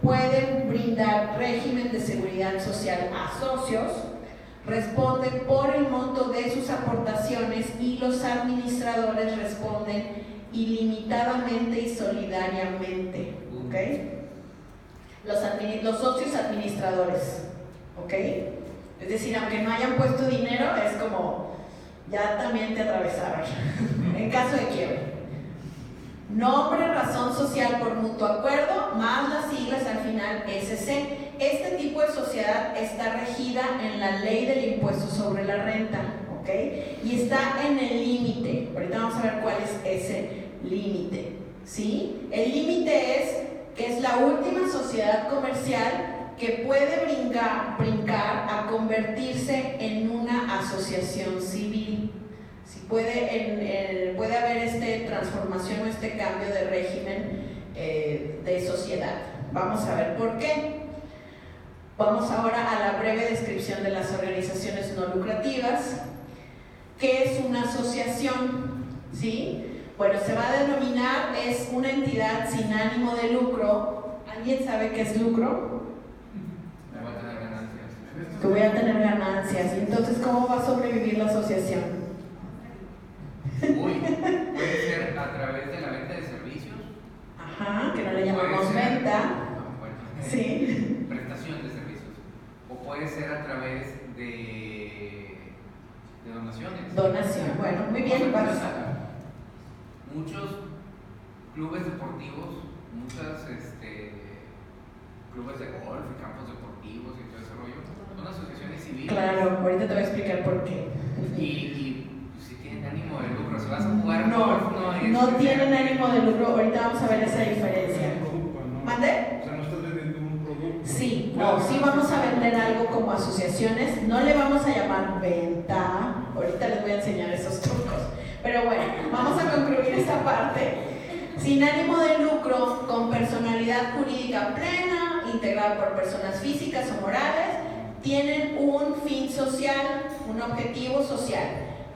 A: Pueden brindar régimen de seguridad social a socios, responden por el monto de sus aportaciones y los administradores responden ilimitadamente y solidariamente, ¿ok? Los socios administradores, ¿ok? Es decir, aunque no hayan puesto dinero, es como Ya también te atravesaron. En caso de quiebre. Nombre, razón social por mutuo acuerdo, más las siglas al final SC. Este tipo de sociedad está regida en la ley del impuesto sobre la renta, ¿ok? Y está en el límite. Ahorita vamos a ver cuál es ese límite, ¿sí? El límite es que es la última sociedad comercial que puede brincar a convertirse en una asociación civil. Si puede haber transformación o este cambio de régimen de sociedad. Vamos a ver por qué. Vamos ahora a la breve descripción de las organizaciones no lucrativas. ¿Qué es una asociación? ¿Sí? Bueno, se va a denominar, es una entidad sin ánimo de lucro. ¿Alguien sabe qué es lucro?
B: Voy a tener ganancias.
A: Que voy a tener ganancias. ¿Y entonces cómo va a sobrevivir la asociación?
B: Uy, puede ser a través de la venta de servicios.
A: Ajá, que no le llamamos venta. Sí.
B: Prestación de servicios. O puede ser a través de donaciones.
A: Donación, bueno, muy bien.
B: Muchos clubes deportivos, muchos clubes de golf y campos deportivos y todo ese rollo, son asociaciones civiles.
A: Claro, ahorita te voy a explicar por qué.
B: Y si tienen ánimo de lucro, si vas a jugar
A: No,
B: golf,
A: no tienen ánimo de lucro. Ahorita vamos a ver esa diferencia. ¿Mande?
D: O sea, no estás vendiendo un producto.
A: Sí, no, sí vamos a vender algo como asociaciones. No le vamos a llamar venta. Ahorita les voy a enseñar esos trucos. Pero bueno, vamos a concluir esta parte. Sin ánimo de lucro, con personalidad jurídica plena, integrada por personas físicas o morales, tienen un fin social, un objetivo social.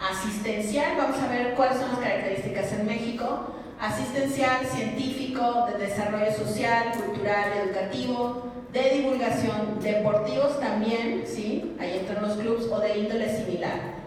A: Asistencial, vamos a ver cuáles son las características en México. Asistencial, científico, de desarrollo social, cultural, educativo, de divulgación, deportivos también, ¿sí? Ahí entran los clubes, o de índole similar.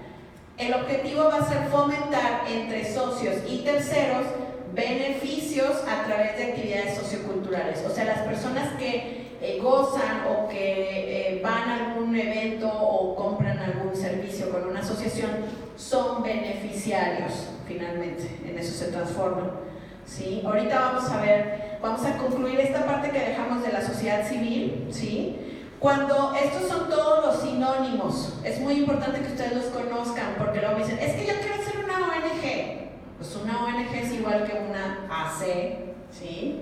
A: El objetivo va a ser fomentar entre socios y terceros beneficios a través de actividades socioculturales. O sea, las personas que gozan o que van a algún evento o compran algún servicio con una asociación son beneficiarios, finalmente, en eso se transforman. ¿Sí? Ahorita vamos a concluir esta parte que dejamos de la sociedad civil, ¿sí? Cuando estos son todos los sinónimos, es muy importante que ustedes los conozcan, porque luego me dicen, es que yo quiero hacer una ONG. Pues una ONG es igual que una AC, ¿sí?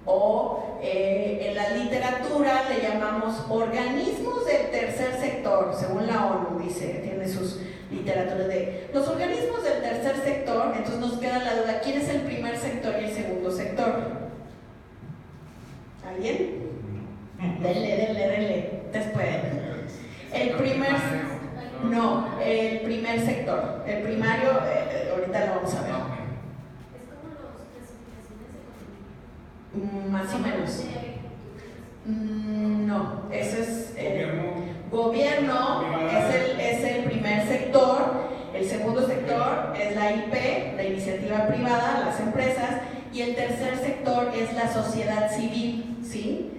A: O en la literatura le llamamos organismos del tercer sector, según la ONU dice, tiene sus literaturas de los organismos del tercer sector. Entonces nos queda la duda, ¿quién es el primer sector y el segundo sector? ¿Alguien? Denle, después. El primer sector, el primario, ahorita lo vamos a ver.
E: Es como las clasificaciones económicas.
A: Más o menos. No, eso es
D: Gobierno
A: es el primer sector. El segundo sector es la IP, la iniciativa privada, las empresas, y el tercer sector es la sociedad civil, ¿sí?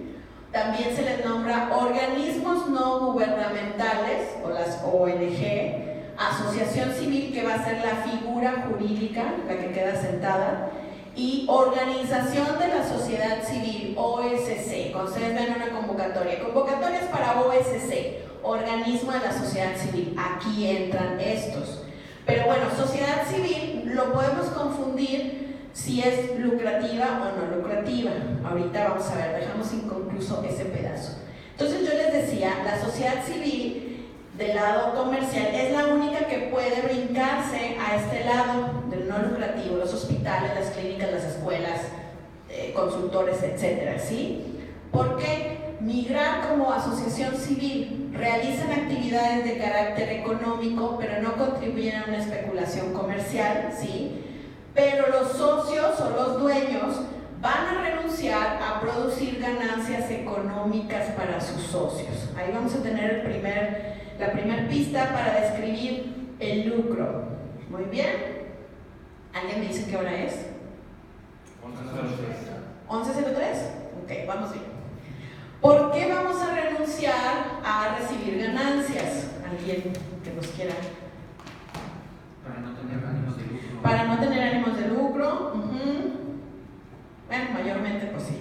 A: También se les nombra organismos no gubernamentales, o las ONG, asociación civil, que va a ser la figura jurídica, la que queda sentada, y organización de la sociedad civil, OSC. Cuando ustedes ven una convocatorias para OSC, organismo de la sociedad civil, aquí entran estos. Pero bueno, sociedad civil lo podemos confundir si es lucrativa o no lucrativa. Ahorita vamos a ver, dejamos inconcluso ese pedazo. Entonces yo les decía, la sociedad civil del lado comercial es la única que puede brincarse a este lado del no lucrativo, los hospitales, las clínicas, las escuelas, consultores, etcétera, ¿sí? Porque migrar como asociación civil realizan actividades de carácter económico, pero no contribuyen a una especulación comercial, ¿sí? Pero los socios o los dueños van a renunciar a producir ganancias económicas para sus socios. Ahí vamos a tener la primer pista para describir el lucro. Muy bien. ¿Alguien me dice qué hora es? 11:03. Ok, vamos bien. ¿Por qué vamos a renunciar a recibir ganancias? ¿Alguien que nos quiera mayormente pues sí.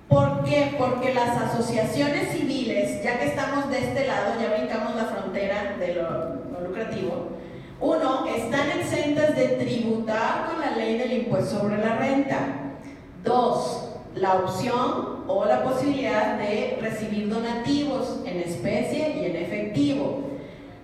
A: ¿Por qué? Porque las asociaciones civiles, ya que estamos de este lado, ya brincamos la frontera de lo lucrativo, uno, están exentas de tributar con la ley del impuesto sobre la renta. Dos, la opción o la posibilidad de recibir donativos en especie y en efectivo,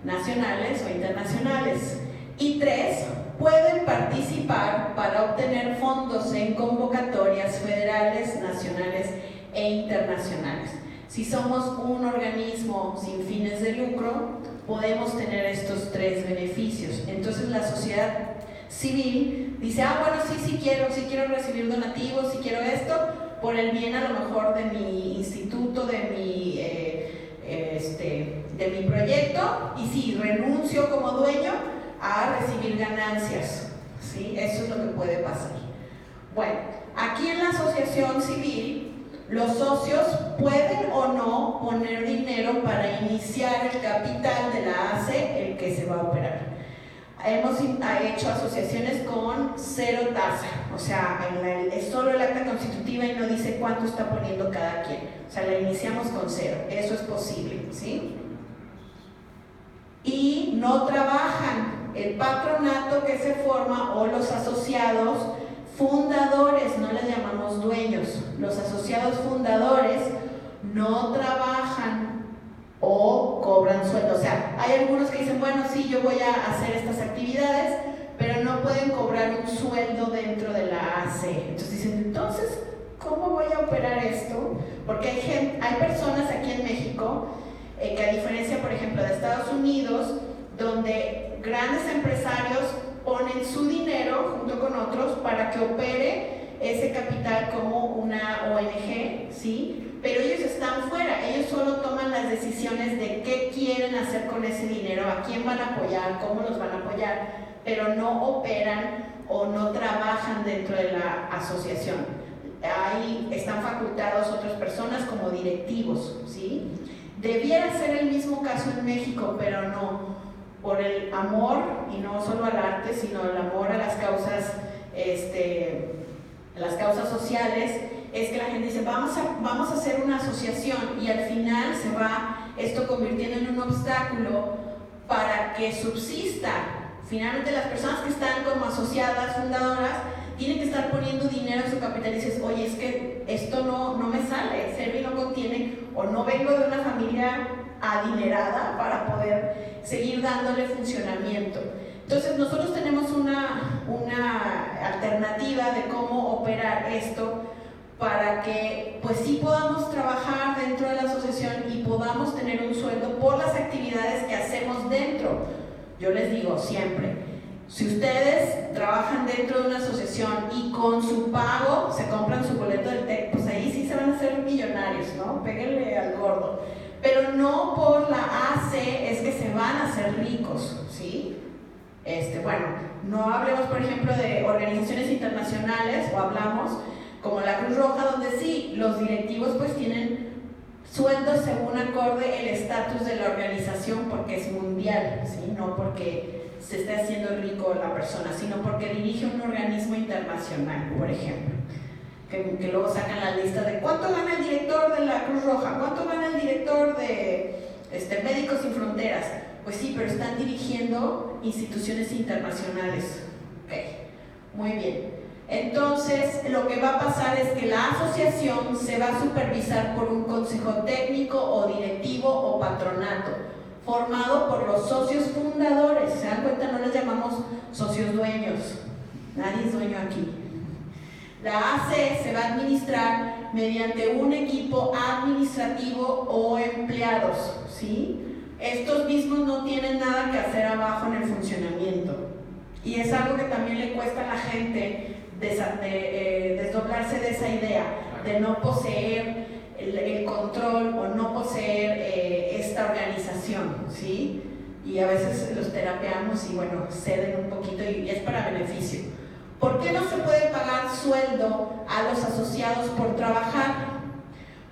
A: nacionales o internacionales. Y tres, pueden participar para obtener fondos en convocatorias federales, nacionales e internacionales. Si somos un organismo sin fines de lucro, podemos tener estos tres beneficios. Entonces la sociedad civil dice, bueno, sí quiero recibir donativos, sí quiero esto, por el bien a lo mejor de mi instituto, de mi proyecto, y sí, renuncio como dueño a recibir ganancias, ¿sí? Eso es lo que puede pasar. Bueno, aquí en la asociación civil, los socios pueden o no poner dinero para iniciar el capital de la ACE, el que se va a operar. Hemos hecho asociaciones con 0 tasa, o sea, es solo el acta constitutiva y no dice cuánto está poniendo cada quien. O sea, la iniciamos con 0, eso es posible, ¿sí? Y no trabajan el patronato que se forma o los asociados fundadores, no les llamamos dueños. Los asociados fundadores no trabajan o cobran sueldo. O sea, hay algunos que dicen, bueno, sí, yo voy a hacer estas actividades, pero no pueden cobrar un sueldo dentro de la AC. Entonces dicen, entonces, ¿cómo voy a operar esto? Porque hay personas aquí en México que, a diferencia, por ejemplo, de Estados Unidos, donde grandes empresarios ponen su dinero junto con otros para que opere ese capital como una ONG, ¿sí? Pero ellos están fuera, ellos solo toman las decisiones de qué quieren hacer con ese dinero, a quién van a apoyar, cómo los van a apoyar, pero no operan o no trabajan dentro de la asociación. Ahí están facultados otras personas como directivos, ¿sí? Debiera ser el mismo caso en México, pero no. Por el amor, y no solo al arte, sino el amor a las causas, sociales, es que la gente dice, vamos a hacer una asociación, y al final se va esto convirtiendo en un obstáculo para que subsista. Finalmente las personas que están como asociadas, fundadoras, tienen que estar poniendo dinero en su capital y dices, oye, es que esto no me sale, Servi no contiene, o no vengo de una familia adinerada para poder seguir dándole funcionamiento. Entonces nosotros tenemos una alternativa de cómo operar esto para que pues sí podamos trabajar dentro de la asociación y podamos tener un sueldo por las actividades que hacemos dentro. Yo les digo siempre, si ustedes trabajan dentro de una asociación y con su pago se compran su boleto del TEC, pues ahí sí se van a hacer millonarios, ¿no? Péguenle al gordo. Pero no por la AC es que se van a hacer ricos, ¿sí? Bueno, no hablemos, por ejemplo, de organizaciones internacionales, o hablamos como la Cruz Roja, donde sí, los directivos pues tienen sueldos según acorde el estatus de la organización, porque es mundial, ¿sí? No porque se esté haciendo rico la persona, sino porque dirige un organismo internacional, por ejemplo. Que luego sacan la lista de cuánto gana el director de la Cruz Roja, cuánto gana el director de Médicos Sin Fronteras. Pues sí, pero están dirigiendo instituciones internacionales. Ok, muy bien. Entonces, lo que va a pasar es que la asociación se va a supervisar por un consejo técnico o directivo o patronato, formado por los socios fundadores. ¿Se dan cuenta? No les llamamos socios dueños. Nadie es dueño aquí. La AC se va a administrar mediante un equipo administrativo o empleados, ¿sí? Estos mismos no tienen nada que hacer abajo en el funcionamiento. Y es algo que también le cuesta a la gente desdoblarse de esa idea, de no poseer el control o no poseer esta organización, ¿sí? Y a veces los terapeamos y bueno, ceden un poquito y es para beneficio. ¿Por qué no se puede pagar sueldo a los asociados por trabajar?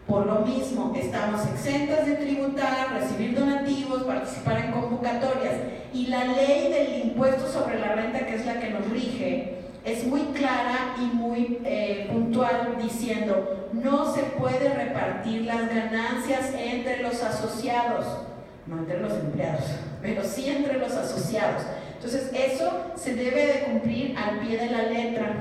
A: Por lo mismo, estamos exentas de tributar, recibir donativos, participar en convocatorias, y la ley del impuesto sobre la renta, que es la que nos rige, es muy clara y muy puntual diciendo no se puede repartir las ganancias entre los asociados, no entre los empleados, pero sí entre los asociados. Entonces eso se debe de cumplir al pie de la letra.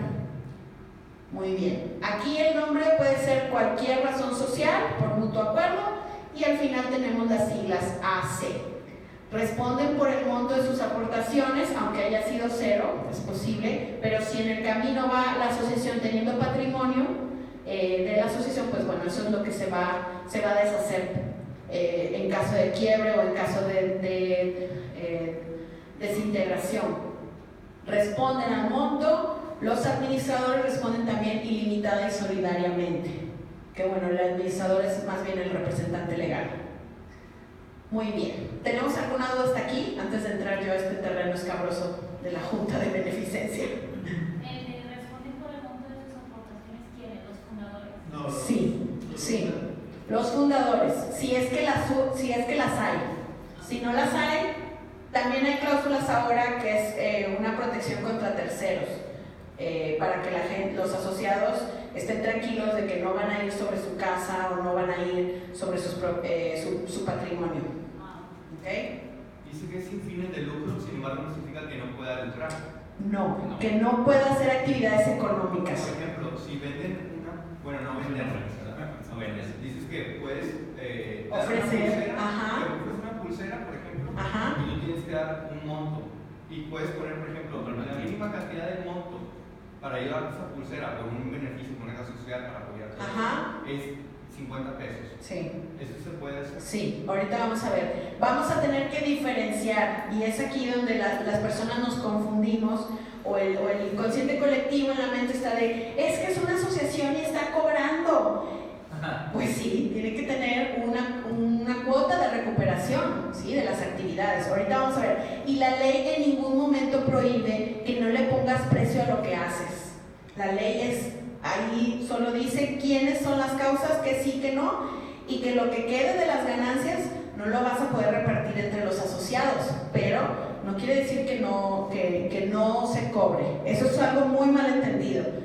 A: Muy bien, aquí el nombre puede ser cualquier razón social por mutuo acuerdo y al final tenemos las siglas AC. Responden por el monto de sus aportaciones, aunque haya sido cero, es posible, pero si en el camino va la asociación teniendo patrimonio de la asociación, pues bueno, eso es lo que se va a deshacer en caso de quiebre o en caso de desintegración. Responden al monto, los administradores responden también ilimitada y solidariamente, que bueno, el administrador es más bien el representante legal. Muy bien, ¿tenemos alguna duda hasta aquí? Antes de entrar yo a este terreno escabroso de la Junta de Beneficencia.
E: ¿Responden por el monto de sus aportaciones quiénes? ¿Los fundadores?
C: No,
A: Sí, los fundadores, si es que las hay. Si no las hay, también hay cláusulas ahora que es una protección contra terceros, para que los asociados estén tranquilos de que no van a ir sobre su casa o no van a ir sobre su patrimonio. ¿Okay?
F: Dice que es sin fines de lucro, sin embargo no significa que no pueda lucrar.
A: No, que no pueda hacer actividades económicas.
F: Por ejemplo, si venden no venden, dices que puedes
A: ofrecer,
F: una pulsera, por ejemplo, y tú tienes que dar un monto y puedes poner, por ejemplo, la mínima cantidad del monto para llevar esa pulsera por un beneficio, por una causa social para apoyar es 50 pesos.
A: Sí.
F: ¿Eso se puede hacer?
A: Sí, ahorita vamos a ver. Vamos a tener que diferenciar, y es aquí donde las personas nos confundimos, o el inconsciente colectivo en la mente está de, es que es una asociación y está cobrando. Pues sí, tiene que tener una cuota de recuperación, ¿sí?, de las actividades. Ahorita vamos a ver. Y la ley en ningún momento prohíbe que no le pongas precio a lo que haces. La ley ahí solo dice quiénes son las causas, que sí, que no, y que lo que quede de las ganancias no lo vas a poder repartir entre los asociados, pero no quiere decir que no se cobre. Eso es algo muy mal entendido.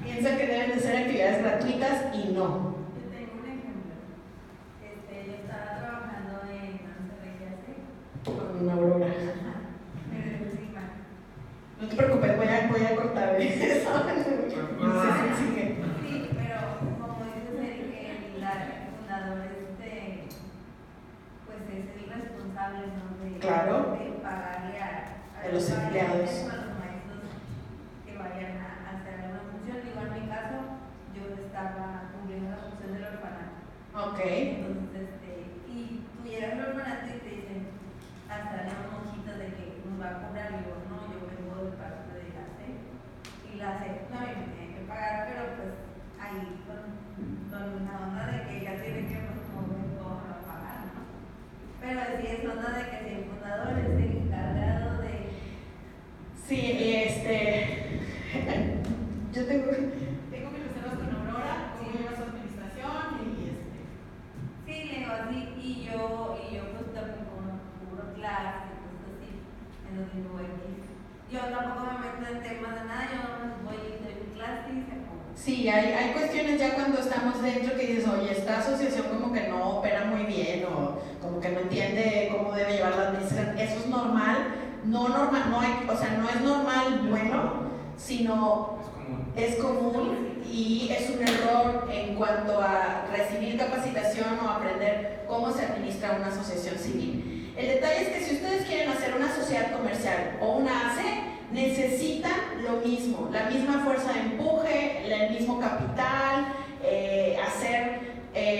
A: Piensa que deben de ser actividades gratuitas y no.
G: Yo tengo un ejemplo. Yo estaba trabajando en no sé qué hacer.
A: Con una Aurora. No te preocupes, voy a cortar eso. Sigue.
G: Sí, pero como dices, el fundador pues es el responsable, ¿no?
A: Claro.
G: De pagarle a
A: los empleados.
G: A los maestros que vayan a hacer alguna función. Igual en mi caso, yo estaba cumpliendo la función del orfanato.
A: Ok.
G: Entonces, y tú llegas al orfanato y te dicen, hasta las monjitas de que nos va a cobrar, y digo, no, yo vengo de parte de la C. Y la C, no, y me tiene que pagar, pero pues ahí con la onda de que ella tiene que mover todo a pagar, ¿no? Pero sí es onda de que si el fundador es el encargado de...
A: Sí, yo tengo mis reservas con Aurora, como lleva su administración y
G: Sí, le digo así, y yo pues también como cubro clases y cosas así, en los digo X. Yo tampoco me meto en temas de nada, yo voy y doy mi clase y se acabó.
A: Sí, hay cuestiones ya cuando estamos dentro que dices, oye, esta asociación como que no opera muy bien o como que no entiende cómo debe llevar la administración. Eso es normal, no es normal bueno, sino es común y es un error en cuanto a recibir capacitación o aprender cómo se administra una asociación civil. El detalle es que si ustedes quieren hacer una sociedad comercial o una ACE, necesitan lo mismo, la misma fuerza de empuje, el mismo capital, hacer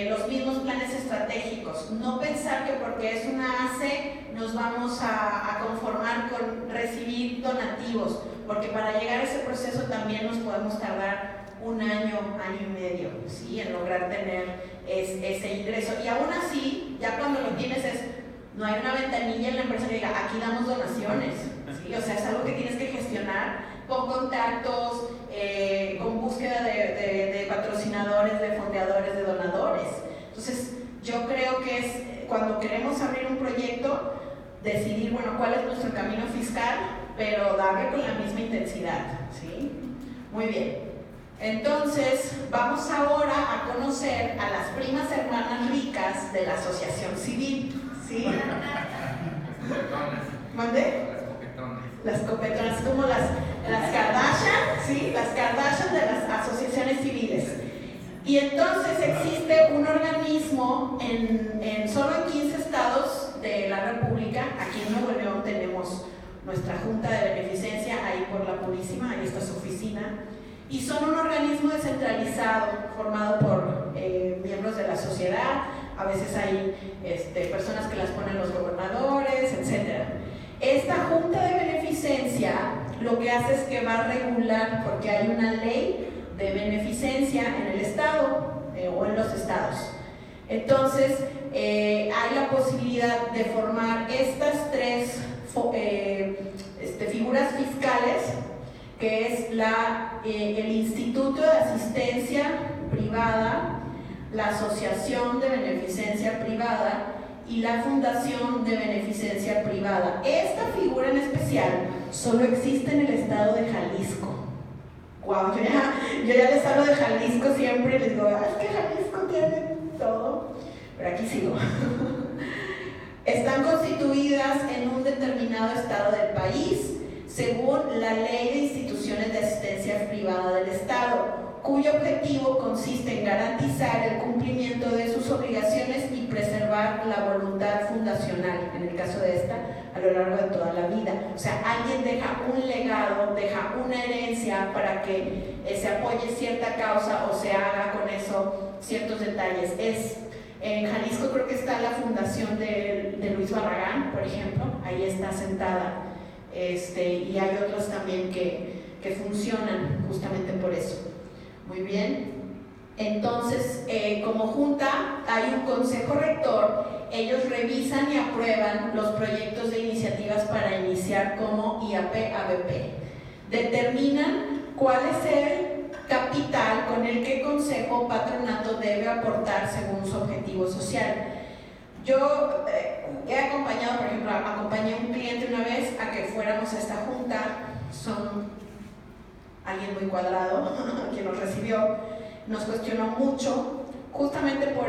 A: los mismos planes estratégicos. No pensar que porque es una ACE nos vamos a conformar con recibir donativos, porque para llegar a ese proceso también nos podemos tardar un año y medio, ¿sí?, en lograr tener ese ingreso. Y aún así, ya cuando lo tienes no hay una ventanilla en la empresa que diga, aquí damos donaciones, ¿sí? O sea, es algo que tienes que gestionar con contactos, con búsqueda de patrocinadores, de fondeadores, de donadores. Entonces, yo creo que es cuando queremos abrir un proyecto, decidir, bueno, cuál es nuestro camino fiscal, pero darle con la misma intensidad, ¿sí? Muy bien. Entonces, vamos ahora a conocer a las primas hermanas ricas de la asociación civil, ¿sí? ¿Mande? Las copetonas, como las Kardashian, ¿sí? Las Kardashian de las asociaciones civiles. Y entonces existe un organismo solo en 15 estados de la República. Aquí en Nuevo León tenemos nuestra Junta de Beneficencia, ahí por la Purísima, ahí está su oficina. Y son un organismo descentralizado, formado por miembros de la sociedad. A veces hay personas que las ponen los gobernadores, etc. Esta Junta de Beneficencia lo que hace es que va a regular, porque hay una ley de beneficencia en el estado o en los estados. Entonces, hay la posibilidad de formar estas tres figuras fiscales, que es el Instituto de Asistencia Privada, la Asociación de Beneficencia Privada y la Fundación de Beneficencia Privada. Esta figura en especial solo existe en el estado de Jalisco. Wow, yo ya les hablo de Jalisco siempre y les digo, es que Jalisco tiene todo, pero aquí sigo. Están constituidas en un determinado estado del país según la Ley de Instituciones de Asistencia Privada del Estado, cuyo objetivo consiste en garantizar el cumplimiento de sus obligaciones y preservar la voluntad fundacional, en el caso de esta, a lo largo de toda la vida. O sea, alguien deja un legado, deja una herencia para que se apoye cierta causa o se haga con eso ciertos detalles. En Jalisco creo que está la fundación de Luis Barragán, por ejemplo, ahí está sentada, y hay otros también que funcionan justamente por eso. Muy bien. Entonces, como junta hay un consejo rector, ellos revisan y aprueban los proyectos de iniciativas para iniciar como IAP-ABP. Determinan cuál es el capital con el que consejo o patronato debe aportar según su objetivo social. Yo he acompañado, por ejemplo, acompañé a un cliente una vez a que fuéramos a esta junta. Son alguien muy cuadrado quien nos recibió, nos cuestionó mucho justamente por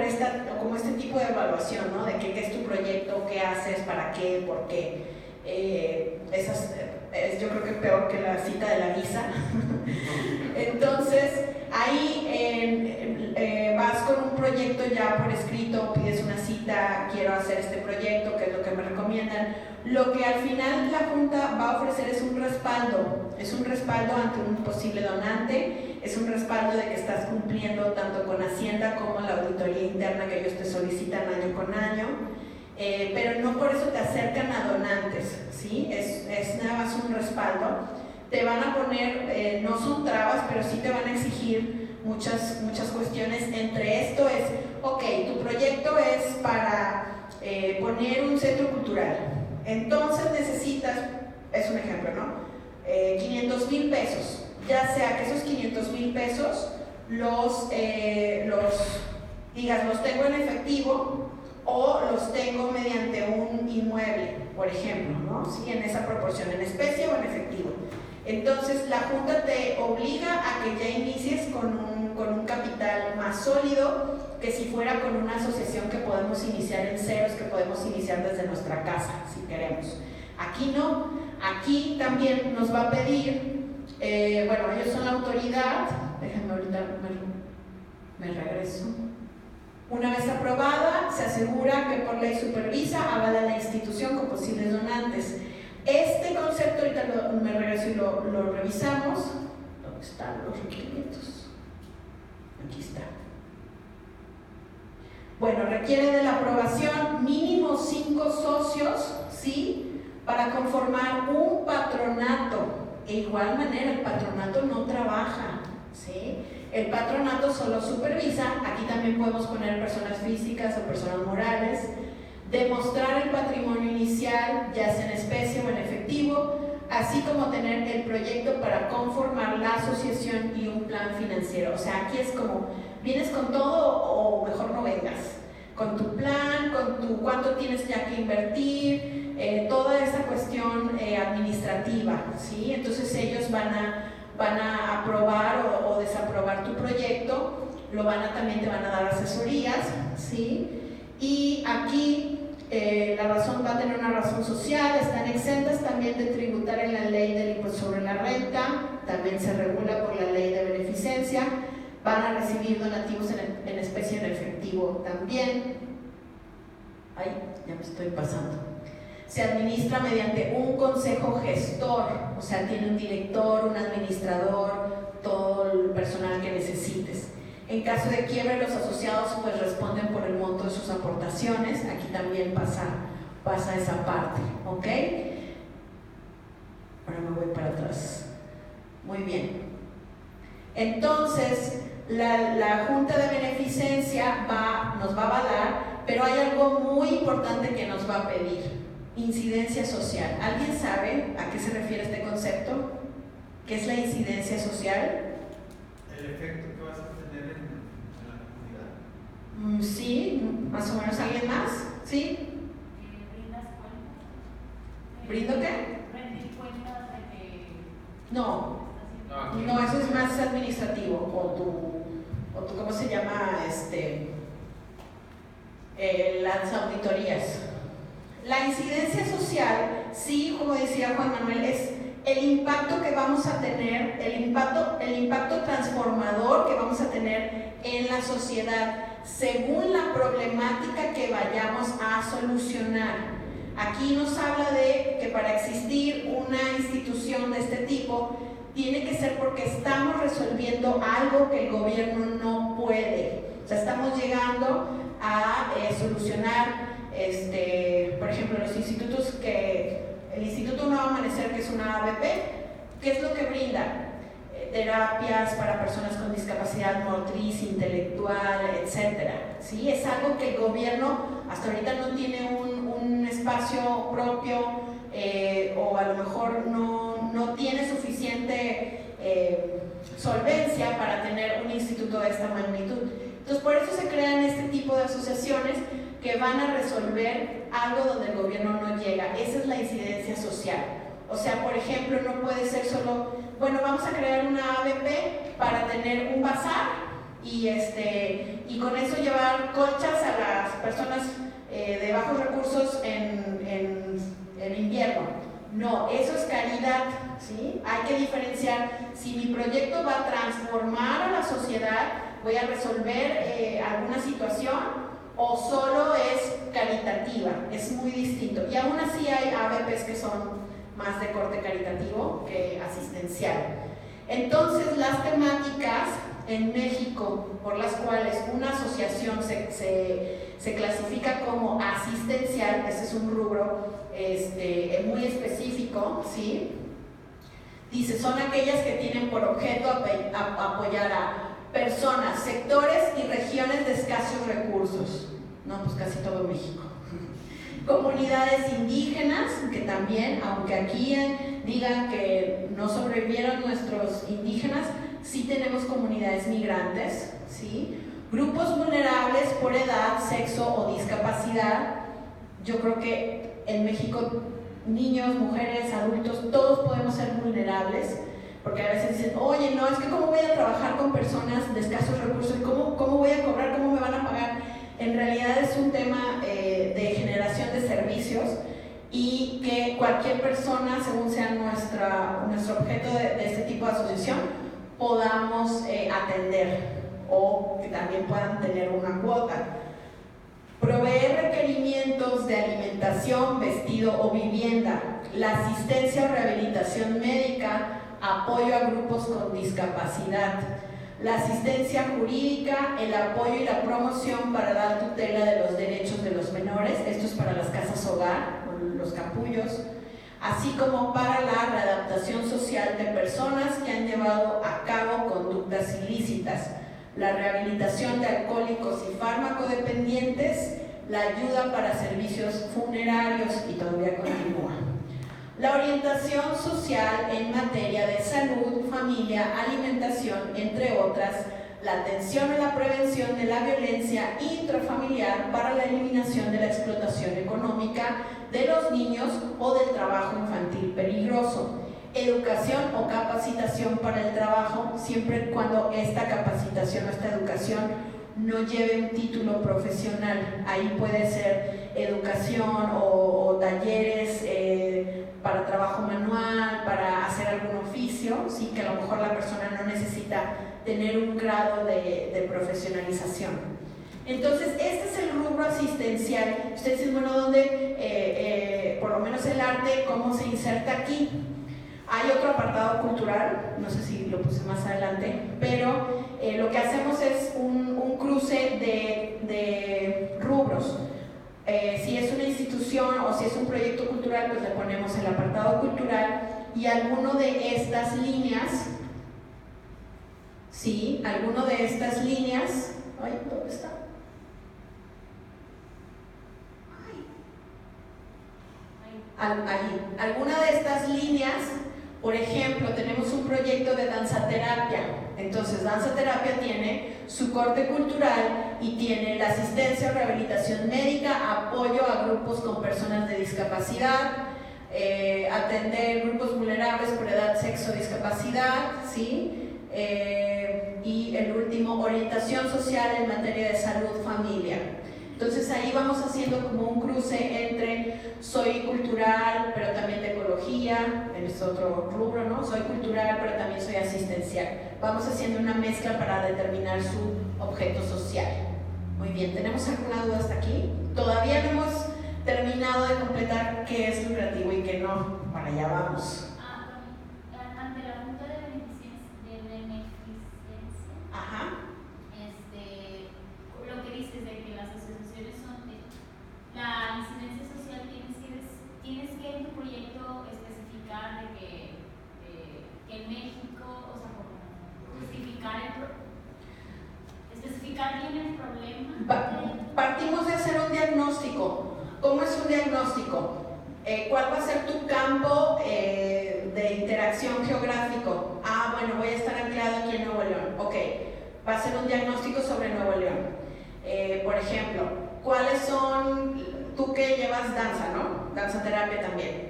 A: como este tipo de evaluación, ¿no? De qué es tu proyecto, qué haces, para qué, por qué. Yo creo que es peor que la cita de la visa. Entonces, ahí vas con un proyecto ya por escrito, pides una cita, quiero hacer este proyecto, qué es lo que me recomiendan. Lo que al final la Junta va a ofrecer es un respaldo pero un posible donante, es un respaldo de que estás cumpliendo tanto con Hacienda como la auditoría interna que ellos te solicitan año con año, pero no por eso te acercan a donantes, ¿sí? Es nada más un respaldo. Te van a poner, no son trabas, pero sí te van a exigir muchas cuestiones. Entre esto es, ok, tu proyecto es para poner un centro cultural, entonces necesitas, es un ejemplo, ¿no? 500,000 pesos, ya sea que esos 500,000 pesos los tengo en efectivo o los tengo mediante un inmueble, por ejemplo, ¿no? Sí, en esa proporción, en especie o en efectivo. Entonces la Junta te obliga a que ya inicies con un capital más sólido que si fuera con una asociación que podemos iniciar en ceros, que podemos iniciar desde nuestra casa, si queremos. Aquí no, aquí también nos va a pedir, ellos son la autoridad, déjenme ahorita, me regreso. Una vez aprobada, se asegura que por ley supervisa, avala la institución con posibles donantes. Este concepto, ahorita me regreso y lo revisamos. ¿Dónde están los requerimientos? Aquí está. Bueno, requiere de la aprobación mínimo 5 socios, ¿sí? Para conformar un patronato. De igual manera, el patronato no trabaja, ¿sí? El patronato solo supervisa. Aquí también podemos poner personas físicas o personas morales. Demostrar el patrimonio inicial, ya sea en especie o en efectivo, así como tener el proyecto para conformar la asociación y un plan financiero. O sea, aquí es como, ¿vienes con todo o mejor no vengas? Con tu plan, con tu cuánto tienes ya que invertir, toda esa cuestión administrativa, ¿sí? Entonces ellos van a aprobar o desaprobar tu proyecto, también te van a dar asesorías, ¿sí? Y aquí la razón va a tener una razón social, están exentas también de tributar en la ley del impuesto sobre la renta, también se regula por la ley de beneficencia, van a recibir donativos en especie en efectivo también. Ay, ya me estoy pasando. Se administra mediante un consejo gestor, o sea, tiene un director, un administrador, todo el personal que necesites. En caso de quiebre, los asociados pues responden por el monto de sus aportaciones. Aquí también pasa esa parte, ¿ok? Ahora me voy para atrás. Muy bien. Entonces, la Junta de Beneficencia nos va a avalar, pero hay algo muy importante que nos va a pedir: incidencia social. ¿Alguien sabe a qué se refiere este concepto? ¿Qué es la incidencia social?
C: El efecto que vas a tener en la comunidad.
A: Sí, más o menos. ¿Alguien más? ¿Sí?
E: ¿Brindas cuentas?
A: ¿Brindo qué?
E: Rendir cuentas de que...
A: No, eso es más administrativo. O tu ¿cómo se llama? Las auditorías. La incidencia social, sí, como decía Juan Manuel, es el impacto que vamos a tener, el impacto transformador que vamos a tener en la sociedad según la problemática que vayamos a solucionar. Aquí nos habla de que para existir una institución de este tipo tiene que ser porque estamos resolviendo algo que el gobierno no puede. O sea, estamos llegando a solucionar, por ejemplo, los institutos el Instituto Nuevo Amanecer, que es una ABP, ¿qué es lo que brinda? Terapias para personas con discapacidad motriz, intelectual, etc. ¿Sí? Es algo que el gobierno hasta ahorita no tiene un espacio propio, o a lo mejor no tiene suficiente solvencia para tener un instituto de esta magnitud. Entonces, por eso se crean este tipo de asociaciones que van a resolver algo donde el gobierno no llega. Esa es la incidencia social. O sea, por ejemplo, no puede ser solo, bueno, vamos a crear una ABP para tener un bazar y con eso llevar colchas a las personas de bajos recursos en invierno. No, eso es caridad, ¿sí? Hay que diferenciar si mi proyecto va a transformar a la sociedad, voy a resolver alguna situación, o solo es caritativa. Es muy distinto. Y aún así hay ABPs que son más de corte caritativo que asistencial. Entonces, las temáticas en México por las cuales una asociación se clasifica como asistencial, ese es un rubro muy específico, ¿sí? Dice, son aquellas que tienen por objeto apoyar a personas, sectores y regiones de escasos recursos. No, pues casi todo México. Comunidades indígenas, que también, aunque aquí digan que no sobrevivieron nuestros indígenas, sí tenemos comunidades migrantes, ¿sí? Grupos vulnerables por edad, sexo o discapacidad. Yo creo que en México, niños, mujeres, adultos, todos podemos ser vulnerables. Porque a veces dicen, oye, no, es que ¿cómo voy a trabajar con personas de escasos recursos? ¿Cómo voy a cobrar? ¿Cómo me van a pagar? En realidad es un tema de generación de servicios y que cualquier persona, según sea nuestro objeto de este tipo de asociación, podamos atender o que también puedan tener una cuota. Proveer requerimientos de alimentación, vestido o vivienda, la asistencia o rehabilitación médica, apoyo a grupos con discapacidad, la asistencia jurídica, el apoyo y la promoción para dar tutela de los derechos de los menores, esto es para las casas hogar, los capullos, así como para la readaptación social de personas que han llevado a cabo conductas ilícitas, la rehabilitación de alcohólicos y farmacodependientes, la ayuda para servicios funerarios y todavía continúa. La orientación social en materia de salud, familia, alimentación, entre otras, la atención a la prevención de la violencia intrafamiliar para la eliminación de la explotación económica de los niños o del trabajo infantil peligroso. Educación o capacitación para el trabajo, siempre cuando esta capacitación o esta educación no lleve un título profesional. Ahí puede ser educación o talleres para trabajo manual, para hacer algún oficio, ¿sí? Que a lo mejor la persona no necesita tener un grado de profesionalización. Entonces, este es el rubro asistencial. Ustedes dicen, bueno, ¿dónde, por lo menos el arte, cómo se inserta aquí? Hay otro apartado cultural, no sé si lo puse más adelante, pero lo que hacemos es un cruce de rubros. Si es una institución o si es un proyecto cultural, pues le ponemos el apartado cultural y alguno de estas líneas, ¿sí? Alguno de estas líneas, ay, ¿dónde está? Ahí, alguna de estas líneas. Por ejemplo, tenemos un proyecto de danzaterapia. Entonces, danzaterapia tiene su corte cultural y tiene la asistencia o rehabilitación médica, apoyo a grupos con personas de discapacidad, atender grupos vulnerables por edad, sexo, discapacidad, ¿sí? Y el último, orientación social en materia de salud, familia. Entonces ahí vamos haciendo como un cruce entre soy cultural, pero también de ecología, es otro rubro, ¿no? Soy cultural, pero también soy asistencial. Vamos haciendo una mezcla para determinar su objeto social. Muy bien, ¿tenemos alguna duda hasta aquí? Todavía no hemos terminado de completar qué es lucrativo y qué no. Para allá vamos.
E: Ante la Junta de Beneficencia,
A: ajá.
E: Lo que dices de que las asociaciones son la incidencia social, tienes que en tu proyecto especificar de que en México, o sea, especificar bien el problema.
A: Partimos de hacer un diagnóstico. ¿Cómo es un diagnóstico? ¿Cuál va a ser tu campo de interacción geográfico? Ah, bueno, voy a estar anclado aquí en Nuevo León. Ok, va a ser un diagnóstico sobre Nuevo León. Por ejemplo, ¿cuáles son, tú que llevas danza, ¿no? Danzaterapia también.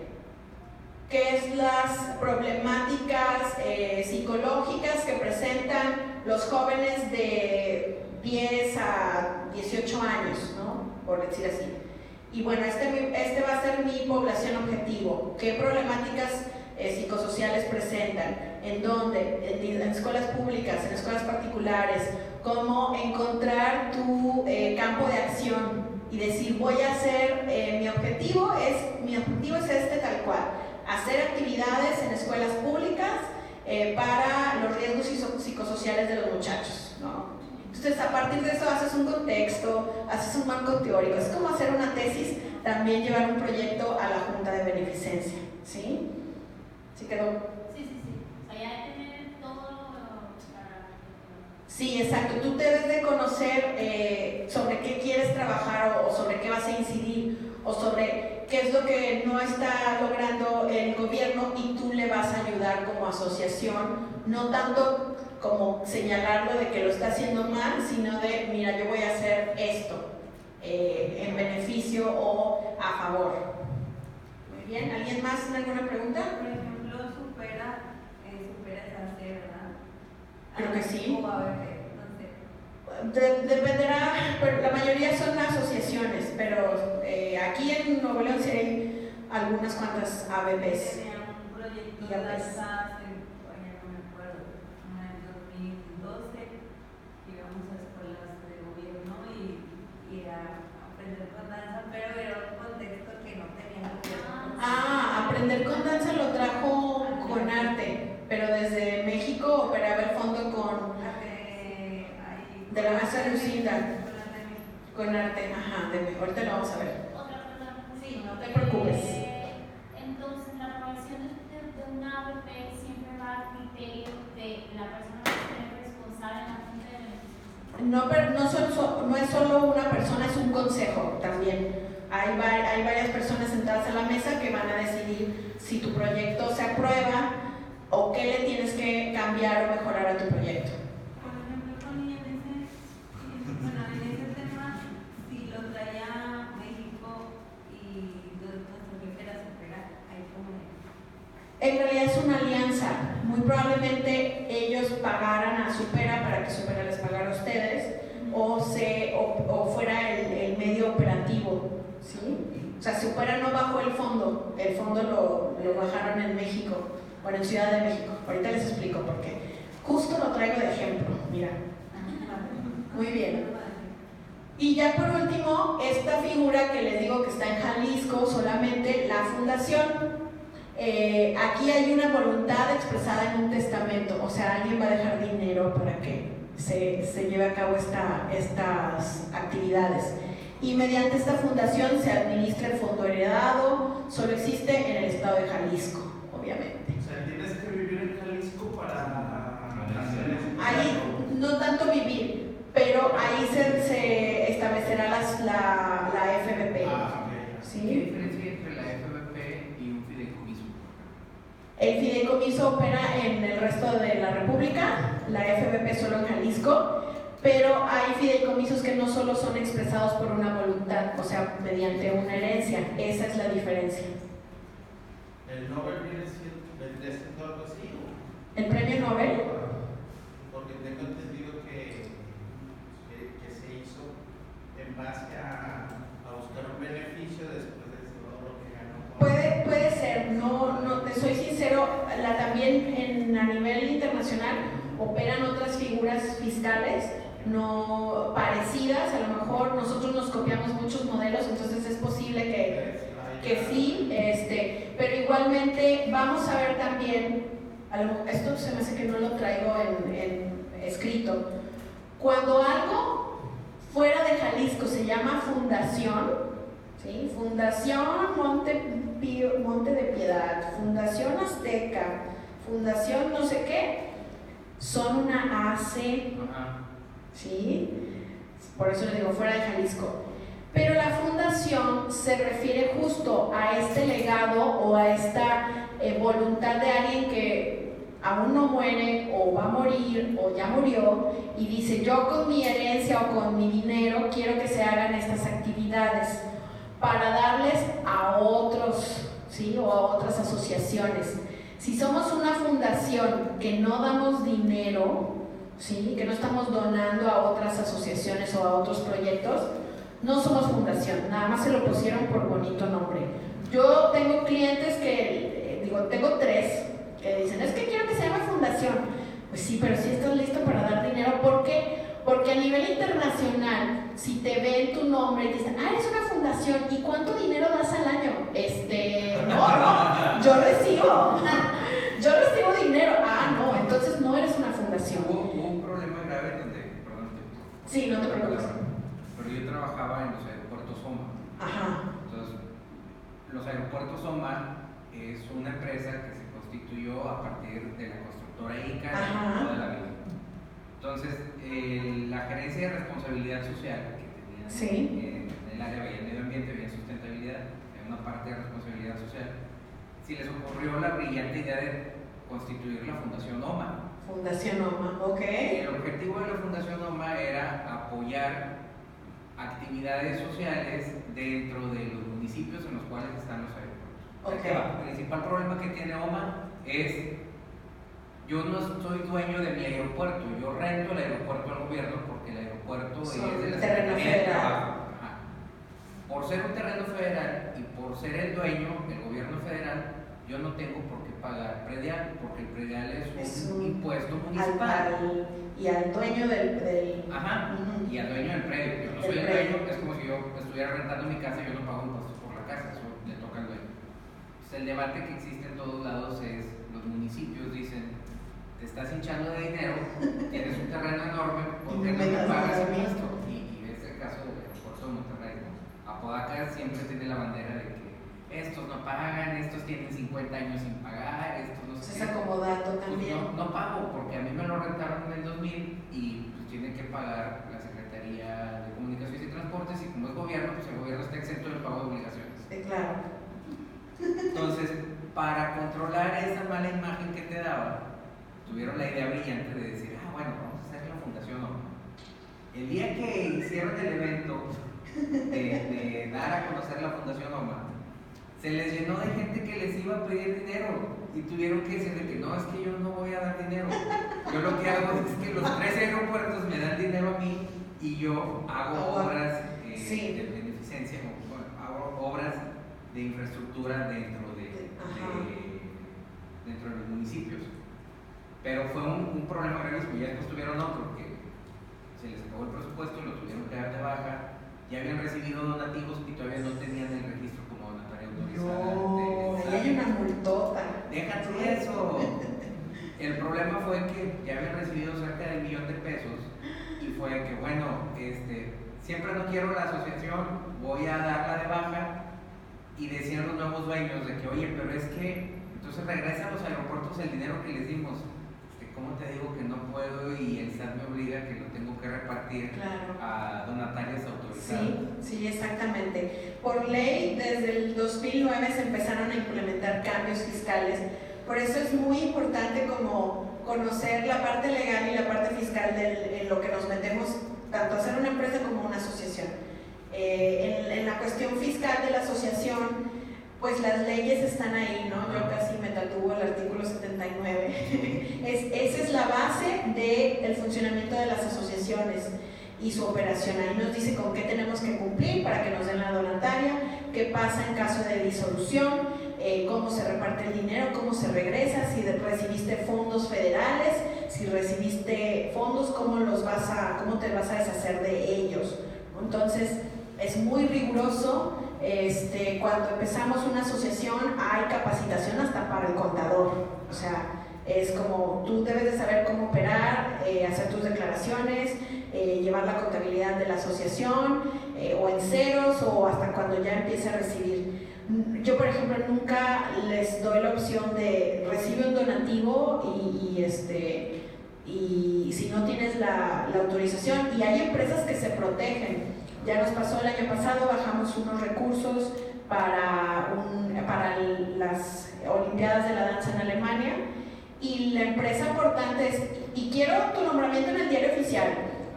A: ¿Qué es las problemáticas psicológicas que presentan los jóvenes de 10 a 18 años, ¿no? Por decir así. Y bueno, este va a ser mi población objetivo. ¿Qué problemáticas psicosociales presentan? ¿En dónde? En escuelas públicas, en escuelas particulares. ¿Cómo encontrar tu campo de acción? Y decir, voy a hacer, mi objetivo es este tal cual. Hacer actividades en escuelas públicas para los riesgos psicosociales de los muchachos, ¿no? Entonces, a partir de eso haces un contexto, haces un marco teórico. Es como hacer una tesis, también llevar un proyecto a la Junta de Beneficencia, ¿sí? ¿Sí quedó?
E: Sí. O sea, ya hay que tener todo para...
A: Sí, exacto. Tú debes de conocer sobre qué quieres trabajar o sobre qué vas a incidir o sobre qué es lo que no está logrando el gobierno y tú le vas a ayudar como asociación, no tanto como señalarlo de que lo está haciendo mal, sino de, mira, yo voy a hacer esto en beneficio o a favor. Muy bien, ¿alguien más tiene alguna pregunta?
G: Por ejemplo, supera esa C, ¿verdad?
A: Creo que sí.
G: O a ver, no sé.
A: Dependerá, pero la mayoría son asociaciones, pero aquí en Nuevo León sí hay algunas cuantas ABPs.
G: Tenía un proyecto de danza, no me acuerdo, en el 2012, íbamos a escuelas de gobierno y a aprender con danza, pero era un contexto que no tenía gobierno.
A: Aprender con danza lo trajo con arte, pero desde México operaba el fondo con de la maestra Lucinda, con arte, ajá, ahorita lo vamos a ver.
E: Otra pregunta.
A: Sí, no te preocupes.
E: Entonces, la aprobación de una ABP siempre va a criterio de la persona que es responsable en la Junta de Beneficencia.
A: No es solo una persona, es un consejo también. Hay varias personas sentadas en la mesa que van a decidir si tu proyecto se aprueba o qué le tienes que cambiar o mejorar a tu proyecto.
G: Por ejemplo, Tony, en ese tema, si lo traía México y después
A: probablemente ellos pagaran a Supera para que Supera les pagara a ustedes, o fuera el medio operativo, ¿sí? O sea, Supera no bajó el fondo lo bajaron en México, bueno, en Ciudad de México. Ahorita les explico por qué. Justo lo traigo de ejemplo, mira. Muy bien. Y ya por último, esta figura que les digo que está en Jalisco, solamente la fundación. Aquí hay una voluntad expresada en un testamento, o sea, alguien va a dejar dinero para que se lleve a cabo estas actividades. Y mediante esta fundación se administra el fondo heredado, solo existe en el estado de Jalisco, obviamente.
C: O sea, tienes que vivir en Jalisco para hacer eso.
A: Ahí no tanto vivir, pero ahí se establecerá la FBP. ¿Sí?
B: ¿Qué diferencia hay entre la FBP y un fideicomiso?
A: El fideicomiso opera en el resto de la República, la FBP solo en Jalisco, pero hay fideicomisos que no solo son expresados por una voluntad, o sea, mediante una herencia. Esa es la diferencia.
C: ¿El Nobel viene siendo algo así?
A: ¿El premio Nobel?
C: Porque tengo entendido que se hizo en base a buscar un beneficio después de todo lo que ganó.
A: Puede ser, no te soy sincero, también a nivel internacional operan otras figuras fiscales no parecidas, a lo mejor nosotros nos copiamos muchos modelos, entonces es posible que sí, pero igualmente vamos a ver también, esto se me hace que no lo traigo en escrito, cuando algo fuera de Jalisco se llama fundación, ¿sí? Fundación Monte de Piedad, Fundación Azteca, Fundación no sé qué, son una AC, ¿sí? Por eso les digo fuera de Jalisco. Pero la fundación se refiere justo a este legado o a esta voluntad de alguien que aún no muere o va a morir o ya murió y dice: yo con mi herencia o con mi dinero quiero que se hagan estas actividades para darles a otros, ¿sí? O a otras asociaciones. Si somos una fundación que no damos dinero, ¿sí? Que no estamos donando a otras asociaciones o a otros proyectos, no somos fundación, nada más se lo pusieron por bonito nombre. Yo tengo clientes tengo 3 que dicen: es que quiero que se llame fundación. Pues sí, pero si estás listo para dar dinero, ¿por qué? Porque a nivel internacional, si te ven tu nombre y te dicen: eres una fundación, ¿y cuánto dinero das al año? No, yo recibo dinero. No, entonces no eres una fundación.
B: Hubo un problema grave donde,
A: Sí, no te preocupes.
B: Pero yo trabajaba en los aeropuertos OMA.
A: Ajá.
B: Entonces, los aeropuertos OMA es una empresa que se constituyó a partir de la constructora ICA y toda la vida. Entonces, la gerencia de responsabilidad social que tenían en el área de medio ambiente, había sustentabilidad, en una parte de responsabilidad social, sí les ocurrió la brillante idea de constituir la Fundación OMA.
A: Fundación OMA, ok.
B: El objetivo de la Fundación OMA era apoyar actividades sociales dentro de los municipios en los cuales están los aeropuertos.
A: Okay.
B: El principal problema que tiene OMA es: yo no soy dueño de mi aeropuerto, yo rento el aeropuerto al gobierno porque el aeropuerto es de la Secretaría de Trabajo. Por ser un terreno federal y por ser el dueño, el gobierno federal, yo no tengo por qué pagar predial, porque el predial es un impuesto municipal.
A: Y al dueño del
B: y al dueño del predio. Yo no soy el dueño, es como si yo estuviera rentando mi casa y yo no pago impuestos por la casa, eso le toca al dueño. Entonces, el debate que existe en todos lados es: los municipios dicen: te estás hinchando de dinero, tienes un terreno enorme, ¿por qué no me pagas impuesto? Y es el caso del aeropuerto de Monterrey, ¿no? Apodaca siempre tiene la bandera de que estos no pagan, estos tienen 50 años sin pagar, estos no sé.
A: Es acomodato también.
B: Pues no pago, porque a mí me lo rentaron en el 2000 y pues tiene que pagar la Secretaría de Comunicaciones y Transportes, y como es gobierno, pues el gobierno está exento del pago de obligaciones.
A: Claro.
B: Entonces, para controlar esa mala imagen que te daba, tuvieron la idea brillante de decir: bueno, vamos a hacer la Fundación OMA. El día que hicieron el evento de dar a conocer la Fundación OMA, se les llenó de gente que les iba a pedir dinero y tuvieron que decirle que no, es que yo no voy a Yo lo que hago es que los 3 aeropuertos me dan dinero a mí y yo hago obras de beneficencia, hago obras de infraestructura dentro de los municipios. Pero fue un problema gravísimo. Ya después tuvieron otro, que se les acabó el presupuesto, lo tuvieron que dar de baja, ya habían recibido donativos y todavía no tenían el registro como donataria autorizada.
A: No, hay una multota.
B: Déjate eso. El problema fue que ya habían recibido cerca de $1 millón y fue que, bueno, siempre no quiero la asociación, voy a darla de baja, y decían los nuevos dueños de que, oye, pero es que entonces regresa a los aeropuertos el dinero que les dimos. ¿Cómo te digo que no puedo y el SAT me obliga que lo tengo que repartir a donatarias autorizadas?
A: Sí, exactamente. Por ley, desde el 2009 se empezaron a implementar cambios fiscales. Por eso es muy importante como conocer la parte legal y la parte fiscal en lo que nos metemos, tanto a ser una empresa como una asociación. En la cuestión fiscal de la asociación, pues las leyes están ahí, ¿no? Yo casi me tatuo el artículo 79. Esa es la base del funcionamiento de las asociaciones y su operación. Ahí nos dice con qué tenemos que cumplir para que nos den la donataria, qué pasa en caso de disolución, cómo se reparte el dinero, cómo se regresa, si recibiste fondos federales, si recibiste fondos, cómo te vas a deshacer de ellos, ¿no? Entonces es muy riguroso. Cuando empezamos una asociación hay capacitación hasta para el contador, o sea, es como tú debes de saber cómo operar, hacer tus declaraciones, llevar la contabilidad de la asociación, o en ceros o hasta cuando ya empiece a recibir. Yo, por ejemplo, nunca les doy la opción de recibe un donativo y si no tienes la autorización, y hay empresas que se protegen. Ya nos pasó el año pasado, bajamos unos recursos para las Olimpiadas de la Danza en Alemania, y la empresa aportante es, y quiero tu nombramiento en el diario oficial,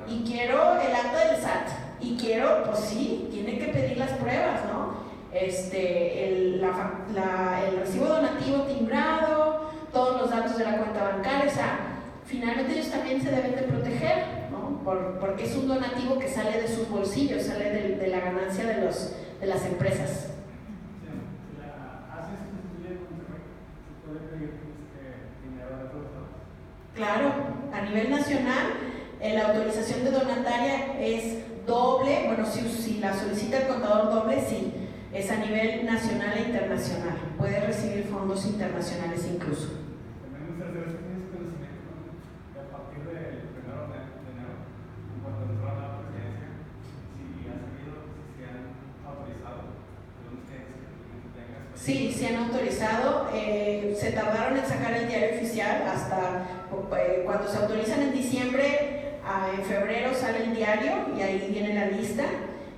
A: y quiero el acta del SAT, y quiero, pues sí, tienen que pedir las pruebas, ¿no? El recibo donativo timbrado, todos los datos de la cuenta bancaria, o sea, finalmente ellos también se deben de proteger, ¿no? Porque es un donativo que sale de sus bolsillos, sale de la ganancia de las empresas. Claro, a nivel nacional, la autorización de donataria es doble, bueno, si la solicita el contador doble, sí, es a nivel nacional e internacional, puede recibir fondos internacionales incluso. Sí, se han autorizado, se tardaron en sacar el diario oficial hasta cuando se autorizan en diciembre, en febrero sale el diario y ahí viene la lista,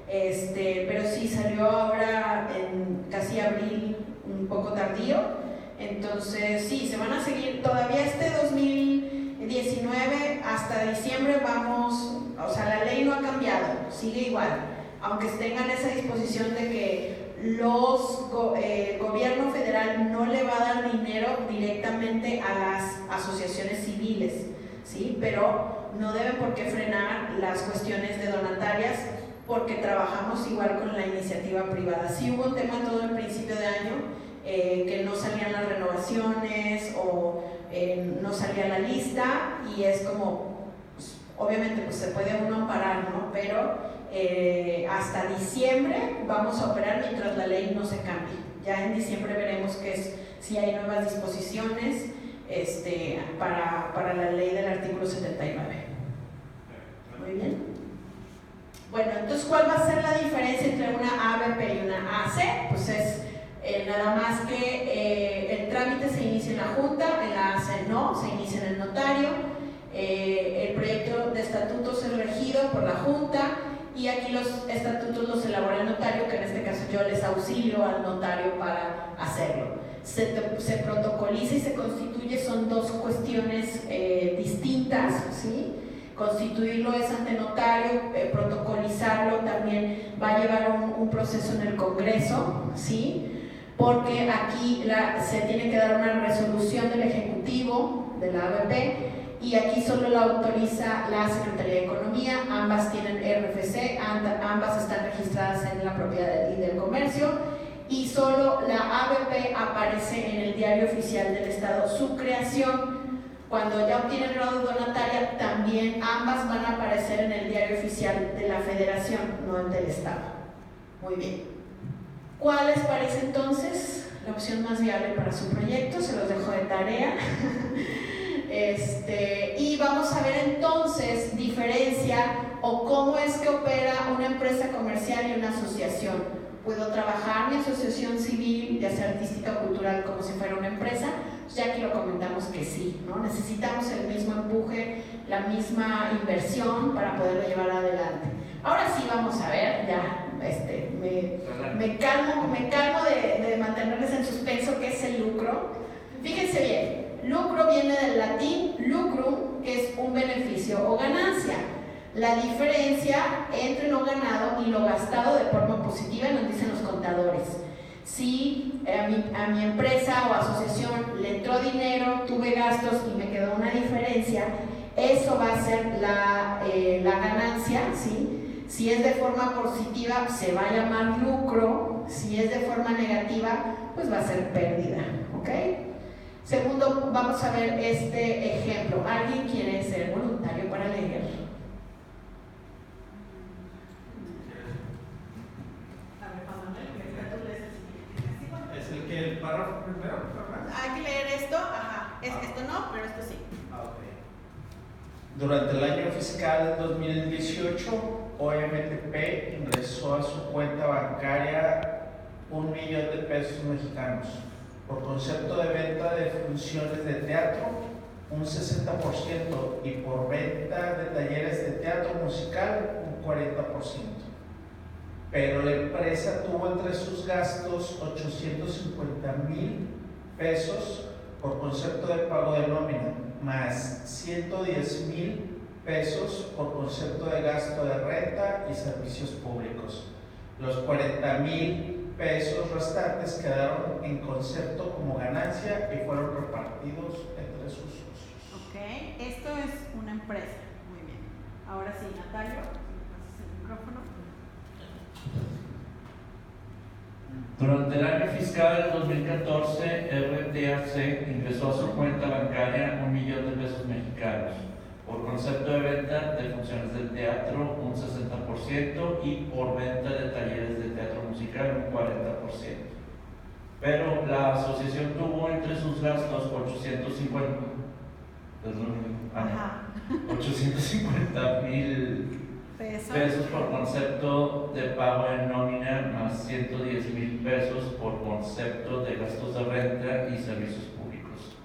A: pero sí salió ahora en casi abril, un poco tardío. Entonces sí, se van a seguir todavía 2019 hasta diciembre, vamos, o sea, la ley no ha cambiado, sigue igual, aunque tengan esa disposición de que el gobierno federal no le va a dar dinero directamente a las asociaciones civiles, ¿sí? Pero no deben por qué frenar las cuestiones de donatarias, porque trabajamos igual con la iniciativa privada. Sí hubo un tema todo el principio de año, que no salían las renovaciones o no salía la lista, y es como, pues, obviamente pues se puede uno amparar, ¿no? Pero hasta diciembre vamos a operar mientras la ley no se cambie. Ya en diciembre veremos si hay nuevas disposiciones para la ley del artículo 79. Muy bien. Bueno, entonces, ¿cuál va a ser la diferencia entre una ABP y una AC? Pues es nada más que el trámite se inicia en la Junta, en la AC no, se inicia en el notario, el proyecto de estatutos es regido por la Junta, y aquí los estatutos los elabora el notario, que en este caso yo les auxilio al notario para hacerlo. Se protocoliza y se constituye, son dos cuestiones distintas, ¿sí? Constituirlo es ante notario, protocolizarlo también va a llevar un proceso en el Congreso, ¿sí? Porque aquí se tiene que dar una resolución del Ejecutivo la ABP, y aquí solo la autoriza la Secretaría de Economía. Ambas tienen RFC, ambas están registradas en la propiedad y del comercio, y solo la ABP aparece en el Diario Oficial del Estado. Su creación, cuando ya obtiene el grado de donataria, también ambas van a aparecer en el Diario Oficial de la Federación, no el del Estado. Muy bien. ¿Cuál les parece entonces la opción más viable para su proyecto? Se los dejo de tarea. Y vamos a ver entonces diferencia o cómo es que opera una empresa comercial y una asociación. ¿Puedo trabajar mi asociación civil, ya sea artística o cultural, como si fuera una empresa? Ya que lo comentamos que sí, ¿no? Necesitamos el mismo empuje, la misma inversión para poderlo llevar adelante. Ahora sí vamos a ver, ya me calmo de mantenerles en suspenso qué es el lucro. Fíjense bien, lucro viene del latín lucrum, que es un beneficio o ganancia. La diferencia entre lo ganado y lo gastado de forma positiva nos dicen los contadores. Si a mi empresa o asociación le entró dinero, tuve gastos y me quedó una diferencia, eso va a ser la ganancia, ¿sí? Si es de forma positiva, se va a llamar lucro. Si es de forma negativa, pues va a ser pérdida, ¿ok? Segundo, vamos a ver este ejemplo. ¿Alguien quiere ser voluntario para leer?
C: Es el que el párrafo primero, ¿verdad?
G: Hay que leer esto, ajá. Esto no, pero esto sí.
C: Ok. Durante el año fiscal 2018, OMTP ingresó a su cuenta bancaria 1 millón de pesos mexicanos. Por concepto de venta de funciones de teatro, un 60%, y por venta de talleres de teatro musical, un 40%. Pero la empresa tuvo entre sus gastos 850,000 pesos por concepto de pago de nómina, más 110,000 pesos por concepto de gasto de renta y servicios públicos. Los 40,000 pesos restantes quedaron en concepto como ganancia y fueron repartidos entre sus socios.
G: Ok, esto es una empresa. Muy bien. Ahora sí, Natalio, si me pasas el micrófono.
H: Durante el año fiscal 2014, RTAC ingresó a su cuenta bancaria 1 millón de pesos mexicanos. Por concepto de venta de funciones del teatro, un 60%, y por venta de talleres de teatro musical, un 40%. Pero la asociación tuvo entre sus gastos 850,000 pesos por concepto de pago en nómina, más 110,000 pesos por concepto de gastos de renta y servicios públicos.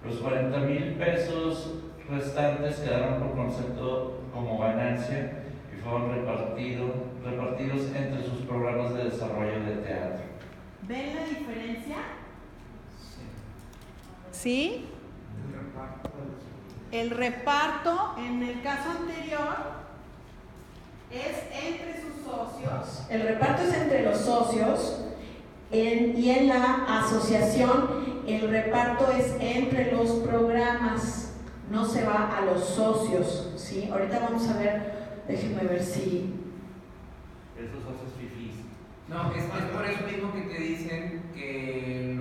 H: Los 40,000 pesos restantes quedaron por concepto como ganancia y fueron repartidos entre sus programas de desarrollo de teatro.
G: ¿Ven la diferencia? ¿Sí? El reparto en el caso anterior es entre sus socios.
A: El reparto es entre los socios, y en la asociación el reparto es entre los programas, no se va a los socios, ¿sí? Ahorita vamos a ver, déjenme ver si...
H: Esos socios fifís.
B: No, es por eso mismo que te dicen que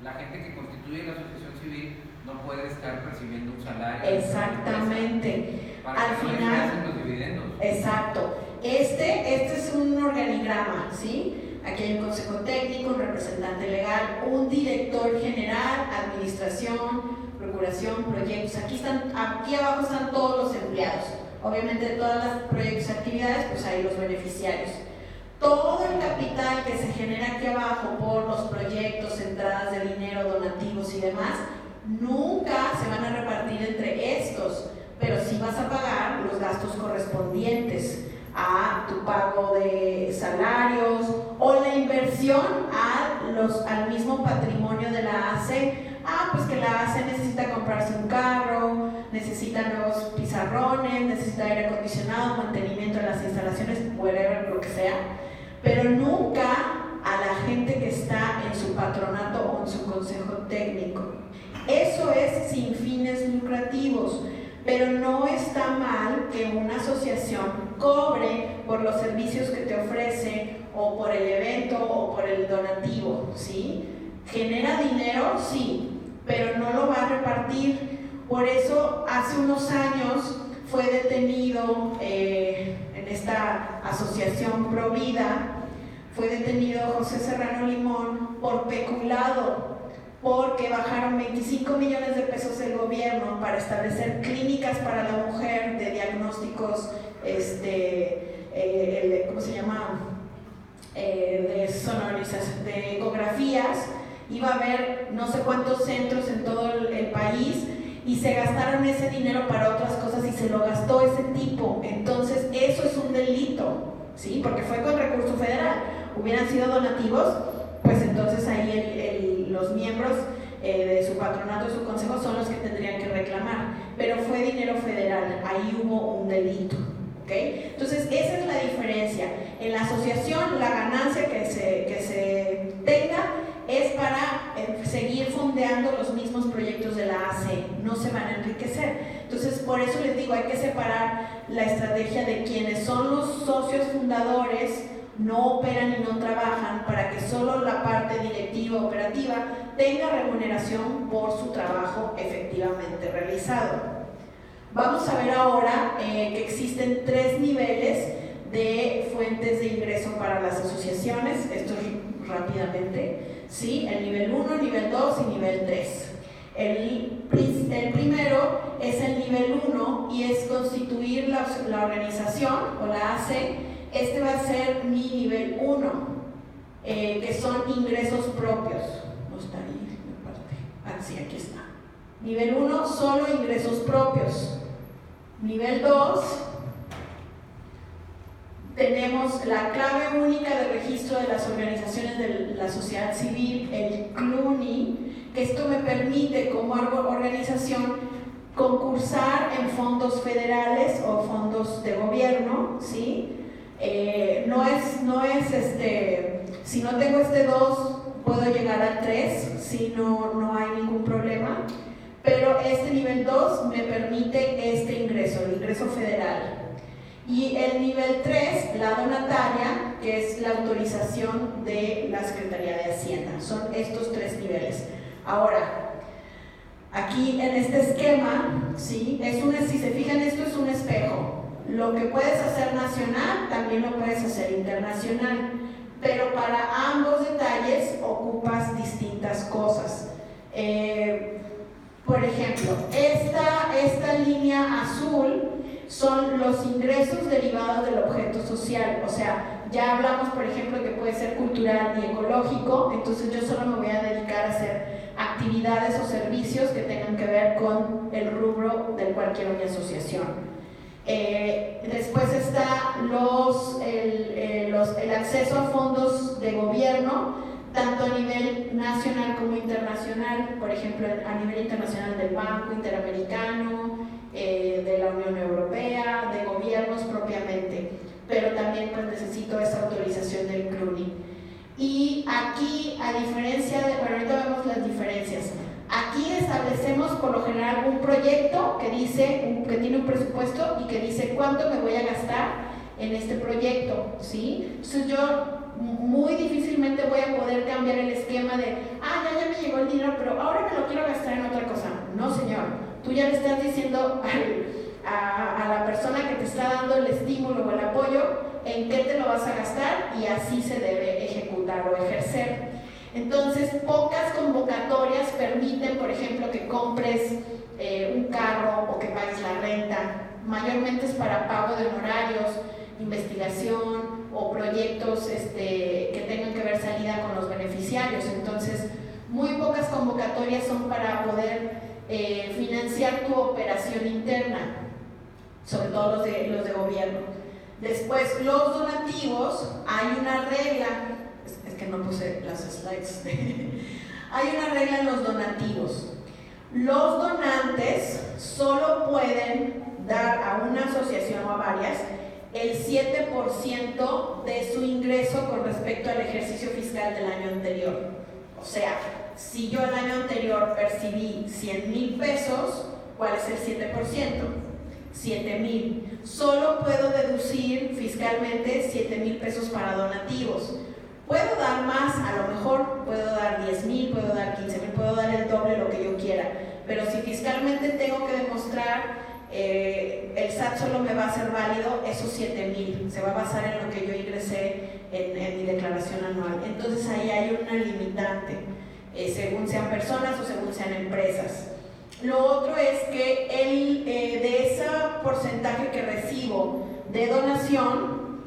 B: la gente que constituye la asociación civil no puede estar percibiendo un salario.
A: Exactamente.
B: Para
A: al
B: que no
A: final,
B: hacen los dividendos.
A: Exacto. Este es un organigrama, ¿sí? Aquí hay un consejo técnico, un representante legal, un director general, administración, procuración, proyectos. Aquí abajo están todos los empleados. Obviamente de todas las proyectos y actividades, pues hay los beneficiarios. Todo el capital que se genera aquí abajo por los proyectos, entradas de dinero, donativos y demás, nunca se van a repartir entre estos, pero sí vas a pagar los gastos correspondientes a tu pago de salarios o la inversión al mismo patrimonio de la AC. Pues que la AC necesita comprarse un carro, necesita nuevos pizarrones, necesita aire acondicionado, mantenimiento de las instalaciones, whatever, lo que sea, pero nunca a la gente que está en su patronato o en su consejo técnico. Eso es sin fines lucrativos, pero no está mal que una asociación cobre por los servicios que te ofrece, o por el evento, o por el donativo, ¿sí? ¿Genera dinero? Sí, pero no lo va a repartir. Por eso hace unos años fue detenido en esta asociación Provida, fue detenido José Serrano Limón por peculado, porque bajaron 25 millones de pesos del gobierno para establecer clínicas para la mujer de diagnósticos, ¿cómo se llama? De sonorización, de ecografías. Iba a haber no sé cuántos centros en todo el país, y se gastaron ese dinero para otras cosas y se lo gastó ese tipo. Entonces eso es un delito, ¿sí? Porque fue con recurso federal. Hubieran sido donativos, pues entonces ahí los miembros de su patronato, de su consejo, son los que tendrían que reclamar. Pero fue dinero federal, ahí hubo un delito, ¿ok? Entonces esa es la diferencia. En la asociación, la ganancia que se tenga es para seguir fondeando los mismos proyectos de la AC, no se van a enriquecer. Entonces, por eso les digo, hay que separar la estrategia de quienes son los socios fundadores, no operan y no trabajan, para que solo la parte directiva operativa tenga remuneración por su trabajo efectivamente realizado. Vamos a ver ahora que existen 3 niveles de fuentes de ingreso para las asociaciones. Esto es rápidamente, ¿sí? El nivel 1, nivel 2 y nivel 3. El primero es el nivel 1 y es constituir la organización o la AC. Este va a ser mi nivel 1, que son ingresos propios. No está ahí, me parte. Ah, sí, aquí está. Nivel 1, solo ingresos propios. Nivel 2, tenemos la clave única de registro de las organizaciones de la sociedad civil, el CLUNI, que esto me permite como organización concursar en fondos federales o fondos de gobierno, ¿sí? Si no tengo este 2, puedo llegar al 3, si no hay ningún problema, pero este nivel 2 me permite este ingreso, el ingreso federal. Y el nivel 3, la donataria, que es la autorización de la Secretaría de Hacienda. Son estos 3 niveles. Ahora, aquí en este esquema, ¿sí? Si se fijan, esto es un espejo. Lo que puedes hacer nacional, también lo puedes hacer internacional. Pero para ambos detalles ocupas distintas cosas. Por ejemplo, esta línea azul son los ingresos derivados del objeto social. O sea, ya hablamos, por ejemplo, que puede ser cultural y ecológico. Entonces yo solo me voy a dedicar a hacer actividades o servicios que tengan que ver con el rubro del cual quiero mi asociación. Después está el acceso a fondos de gobierno, tanto a nivel nacional como internacional. Por ejemplo, a nivel internacional del Banco Interamericano, de la Unión Europea, de gobiernos propiamente, pero también pues necesito esa autorización del CLUNI. Y aquí, a diferencia de, bueno, ahorita vemos las diferencias. Aquí establecemos por lo general un proyecto que tiene un presupuesto y que dice cuánto me voy a gastar en este proyecto, ¿sí? Entonces yo muy difícilmente voy a poder cambiar el esquema de ya me llegó el dinero, pero ahora me lo quiero gastar en otra cosa. No, señor, tú ya le estás diciendo a la persona que te está dando el estímulo o el apoyo en qué te lo vas a gastar, y así se debe ejecutar o ejercer. Entonces, pocas convocatorias permiten, por ejemplo, que compres un carro o que pagues la renta. Mayormente es para pago de honorarios, investigación o proyectos que tengan que ver salida con los beneficiarios. Entonces, muy pocas convocatorias son para poder financiar tu operación interna, sobre todo los de gobierno. Después, los donativos, hay una regla. Es que no puse las slides. Hay una regla en los donativos. Los donantes solo pueden dar a una asociación o a varias el 7% de su ingreso con respecto al ejercicio fiscal del año anterior. O sea, si yo el año anterior percibí 100,000 pesos, ¿cuál es el 7%? 7,000. Solo puedo deducir fiscalmente 7,000 pesos para donativos. Puedo dar más, a lo mejor puedo dar 10,000, puedo dar 15,000, puedo dar el doble, lo que yo quiera. Pero si fiscalmente tengo que demostrar, el SAT solo me va a ser válido esos 7,000. Se va a basar en lo que yo ingresé en mi declaración anual. Entonces ahí hay una limitante, según sean personas o según sean empresas. Lo otro es que de ese porcentaje que recibo de donación,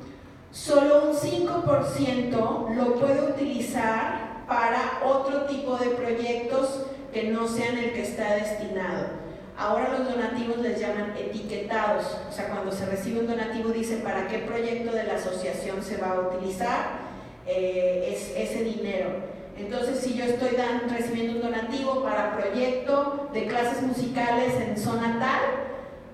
A: solo un 5% lo puedo utilizar para otro tipo de proyectos que no sean el que está destinado. Ahora los donativos les llaman etiquetados, o sea, cuando se recibe un donativo dice para qué proyecto de la asociación se va a utilizar ese dinero. Entonces, si yo estoy recibiendo un donativo para proyecto de clases musicales en zona tal,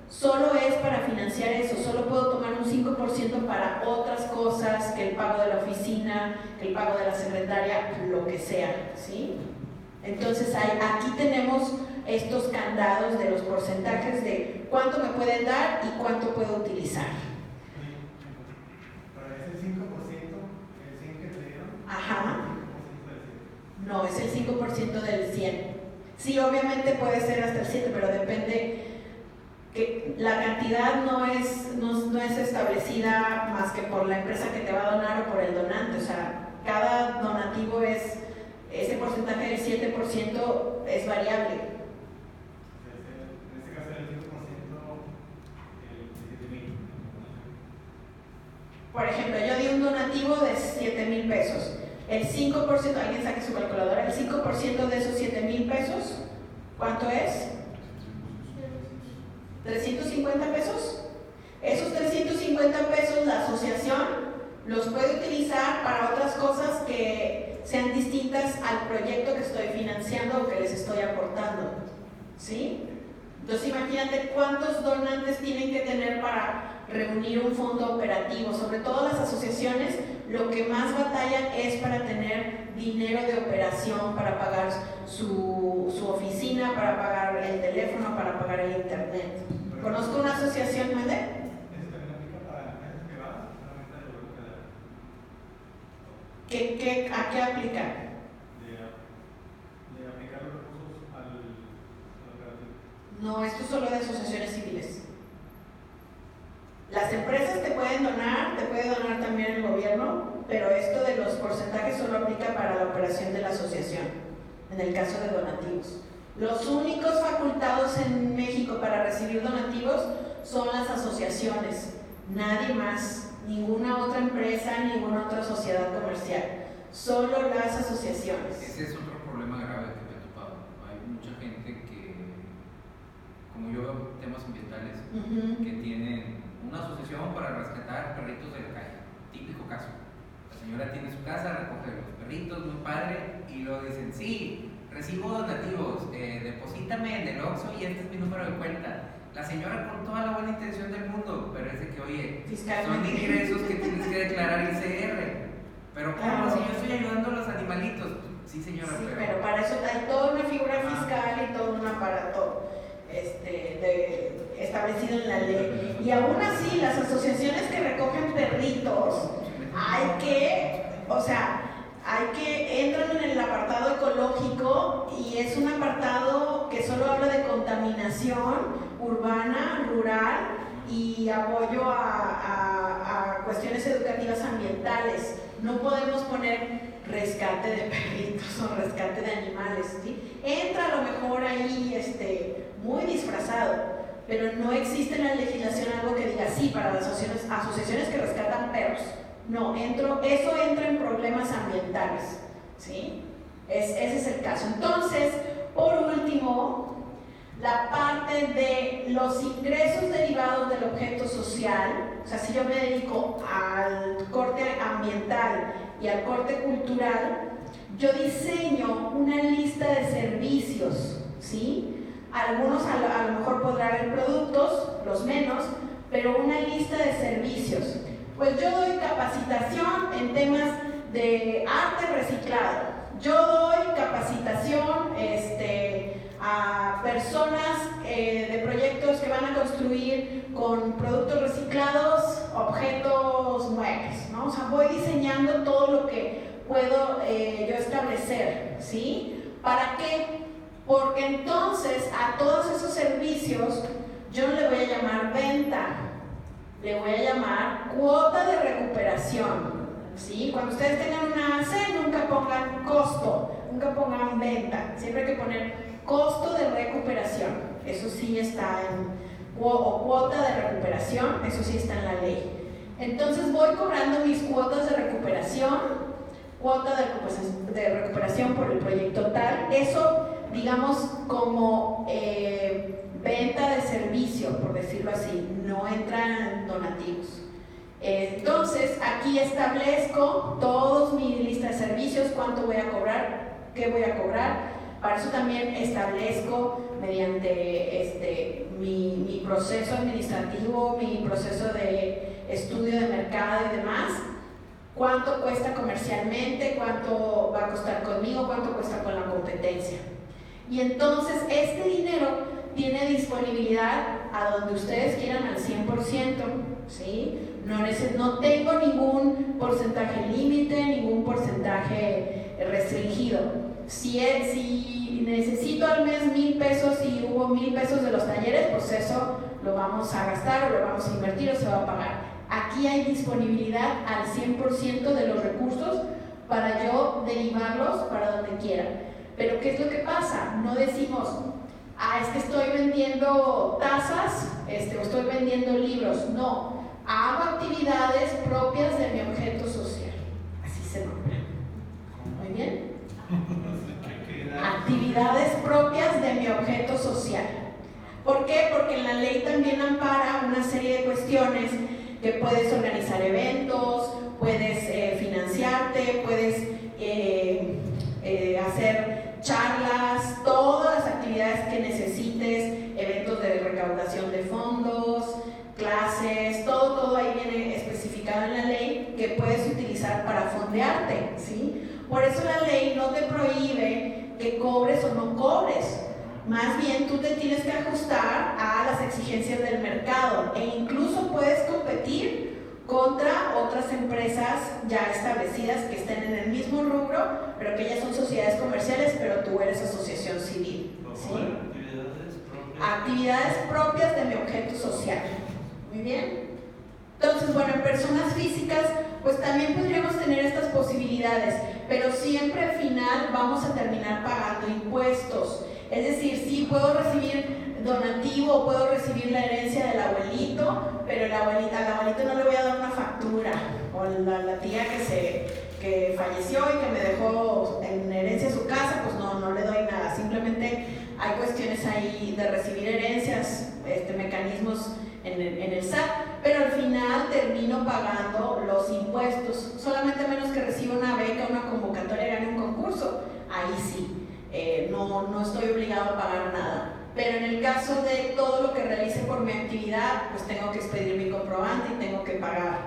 A: solo es para financiar eso, solo puedo tomar un 5% para otras cosas, que el pago de la oficina, que el pago de la secretaria, lo que sea, ¿sí? Entonces, aquí tenemos estos candados de los porcentajes de cuánto me pueden dar y cuánto puedo utilizar.
I: Para ese 5%, el 100 que te dieron,
A: Ajá.
I: el 5% del 100.
A: No, es el 5% del 100. Sí, obviamente puede ser hasta el 7, pero depende, que la cantidad no es establecida más que por la empresa que te va a donar o por el donante. O sea, cada donativo ese porcentaje del 7% es variable.
I: En este caso era el 5%, el 7,000.
A: Por ejemplo, yo di un donativo de 7,000 pesos. El 5%, alguien saque su calculadora, el 5% de esos 7,000 pesos, ¿cuánto es? 350 pesos. Esos 350 pesos la asociación los puede utilizar para otras cosas que sean distintas al proyecto que estoy financiando o que les estoy aportando, ¿sí? Entonces imagínate cuántos donantes tienen que tener para reunir un fondo operativo. Sobre todo las asociaciones, lo que más batallan es para tener dinero de operación, para pagar su oficina, para pagar el teléfono, para pagar el internet. ¿Conozco una asociación, Mende?
I: ¿Eso también aplica para la empresa privada? ¿Solamente de lo que da?
A: ¿A qué aplica?
I: De aplicar los recursos al operativo.
A: No, esto es solo de asociaciones civiles. Las empresas te pueden donar, te puede donar también el gobierno, pero esto de los porcentajes solo aplica para la operación de la asociación, en el caso de donativos. Los únicos facultados en México para recibir donativos son las asociaciones, nadie más, ninguna otra empresa, ninguna otra sociedad comercial, solo las asociaciones.
B: Ese es otro problema grave que me he topado. Hay mucha gente que, como yo veo temas ambientales, que tienen una asociación para rescatar perritos de la calle, típico caso. La señora tiene su casa, recoge los perritos, muy padre, y luego dicen, sí, recibo donativos, deposítame en el Oxxo y este es mi número de cuenta. La señora con toda la buena intención del mundo, pero es de que, oye, son ingresos que tienes que declarar ICR. Pero ¿cómo? Si yo estoy ayudando a los animalitos. Sí, señora,
A: sí, pero para eso hay toda una figura fiscal y todo un aparato establecido en la ley. Y aún así, las asociaciones que recogen perritos, entran en el apartado ecológico y es un apartado que solo habla de contaminación urbana, rural y apoyo a cuestiones educativas ambientales. No podemos poner rescate de perritos o rescate de animales, ¿sí? Entra a lo mejor ahí muy disfrazado, pero no existe en la legislación algo que diga sí para las asociaciones que rescatan perros. No, eso entra en problemas ambientales, ¿sí? Ese es el caso. Entonces, por último, la parte de los ingresos derivados del objeto social, o sea, si yo me dedico al corte ambiental y al corte cultural, yo diseño una lista de servicios, ¿sí? Algunos a lo mejor podrán haber productos, los menos, pero una lista de servicios. Pues yo doy capacitación en temas de arte reciclado, yo doy capacitación a personas de proyectos que van a construir con productos reciclados, objetos muebles, ¿no? O sea, voy diseñando todo lo que puedo yo establecer, ¿sí? ¿Para qué? Porque entonces a todos esos servicios yo no le voy a llamar venta, le voy a llamar cuota de recuperación, ¿sí? Cuando ustedes tengan una AC, nunca pongan costo, nunca pongan venta, siempre hay que poner costo de recuperación, eso sí está o cuota de recuperación, eso sí está en la ley. Entonces voy cobrando mis cuotas de recuperación, cuota de recuperación por el proyecto tal, eso digamos como venta de servicio, por decirlo así, no entran donativos. Entonces aquí establezco todos mi lista de servicios, cuánto voy a cobrar, qué voy a cobrar. Para eso también establezco mediante mi proceso administrativo, mi proceso de estudio de mercado y demás, cuánto cuesta comercialmente, cuánto va a costar conmigo, cuánto cuesta con la competencia. Y entonces este dinero tiene disponibilidad a donde ustedes quieran al 100%, ¿sí? No tengo ningún porcentaje límite, ningún porcentaje restringido. Si necesito al mes 1,000 pesos y hubo 1,000 pesos de los talleres, pues eso lo vamos a gastar o lo vamos a invertir o se va a pagar. Aquí hay disponibilidad al 100% de los recursos para yo derivarlos para donde quiera. Pero ¿qué es lo que pasa? No decimos, es que estoy vendiendo tazas o estoy vendiendo libros. No, hago actividades propias de mi objeto social. Así se nombra. Muy bien. Actividades propias de mi objeto social. ¿Por qué? Porque en la ley también ampara una serie de cuestiones que puedes organizar eventos, puedes financiarte, puedes hacer charlas, todas las actividades que necesites, eventos de recaudación de fondos, clases, todo ahí viene especificado en la ley que puedes utilizar para fondearte, ¿sí? Por eso la ley no te prohíbe que cobres o no cobres, más bien tú te tienes que ajustar a las exigencias del mercado e incluso puedes competir contra otras empresas ya establecidas que estén en el mismo rubro, pero que ya son sociedades comerciales, pero tú eres asociación civil, ¿sí? Actividades propias de mi objeto social. Muy bien. Entonces, bueno, en personas físicas, pues también podríamos tener estas posibilidades, pero siempre al final vamos a terminar pagando impuestos. Es decir, sí puedo recibir donativo, puedo recibir la herencia del abuelito, pero al abuelito no le voy a dar una factura, o la tía que falleció y que me dejó en herencia su casa, pues no le doy nada. Simplemente hay cuestiones ahí de recibir herencias, mecanismos en el SAT, pero al final termino pagando los impuestos, solamente a menos que reciba una beca, una convocatoria, gane un concurso, ahí sí. No estoy obligado a pagar nada, pero en el caso de todo lo que realice por mi actividad, pues tengo que expedir mi comprobante y tengo que pagar.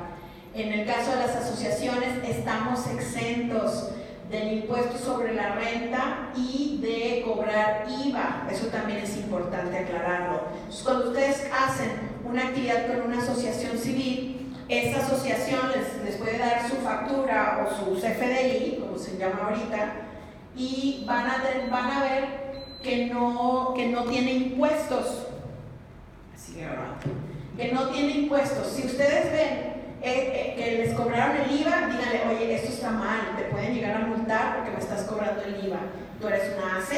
A: En el caso de las asociaciones, estamos exentos del impuesto sobre la renta y de cobrar IVA, eso también es importante aclararlo. Entonces, cuando ustedes hacen una actividad con una asociación civil, esa asociación les puede dar su factura o su CFDI, como se llama ahorita, y van a ver que no tiene impuestos. Así que no tiene impuestos. Si ustedes ven que les cobraron el IVA, díganle, oye, esto está mal, te pueden llegar a multar porque me estás cobrando el IVA. Tú eres una AC,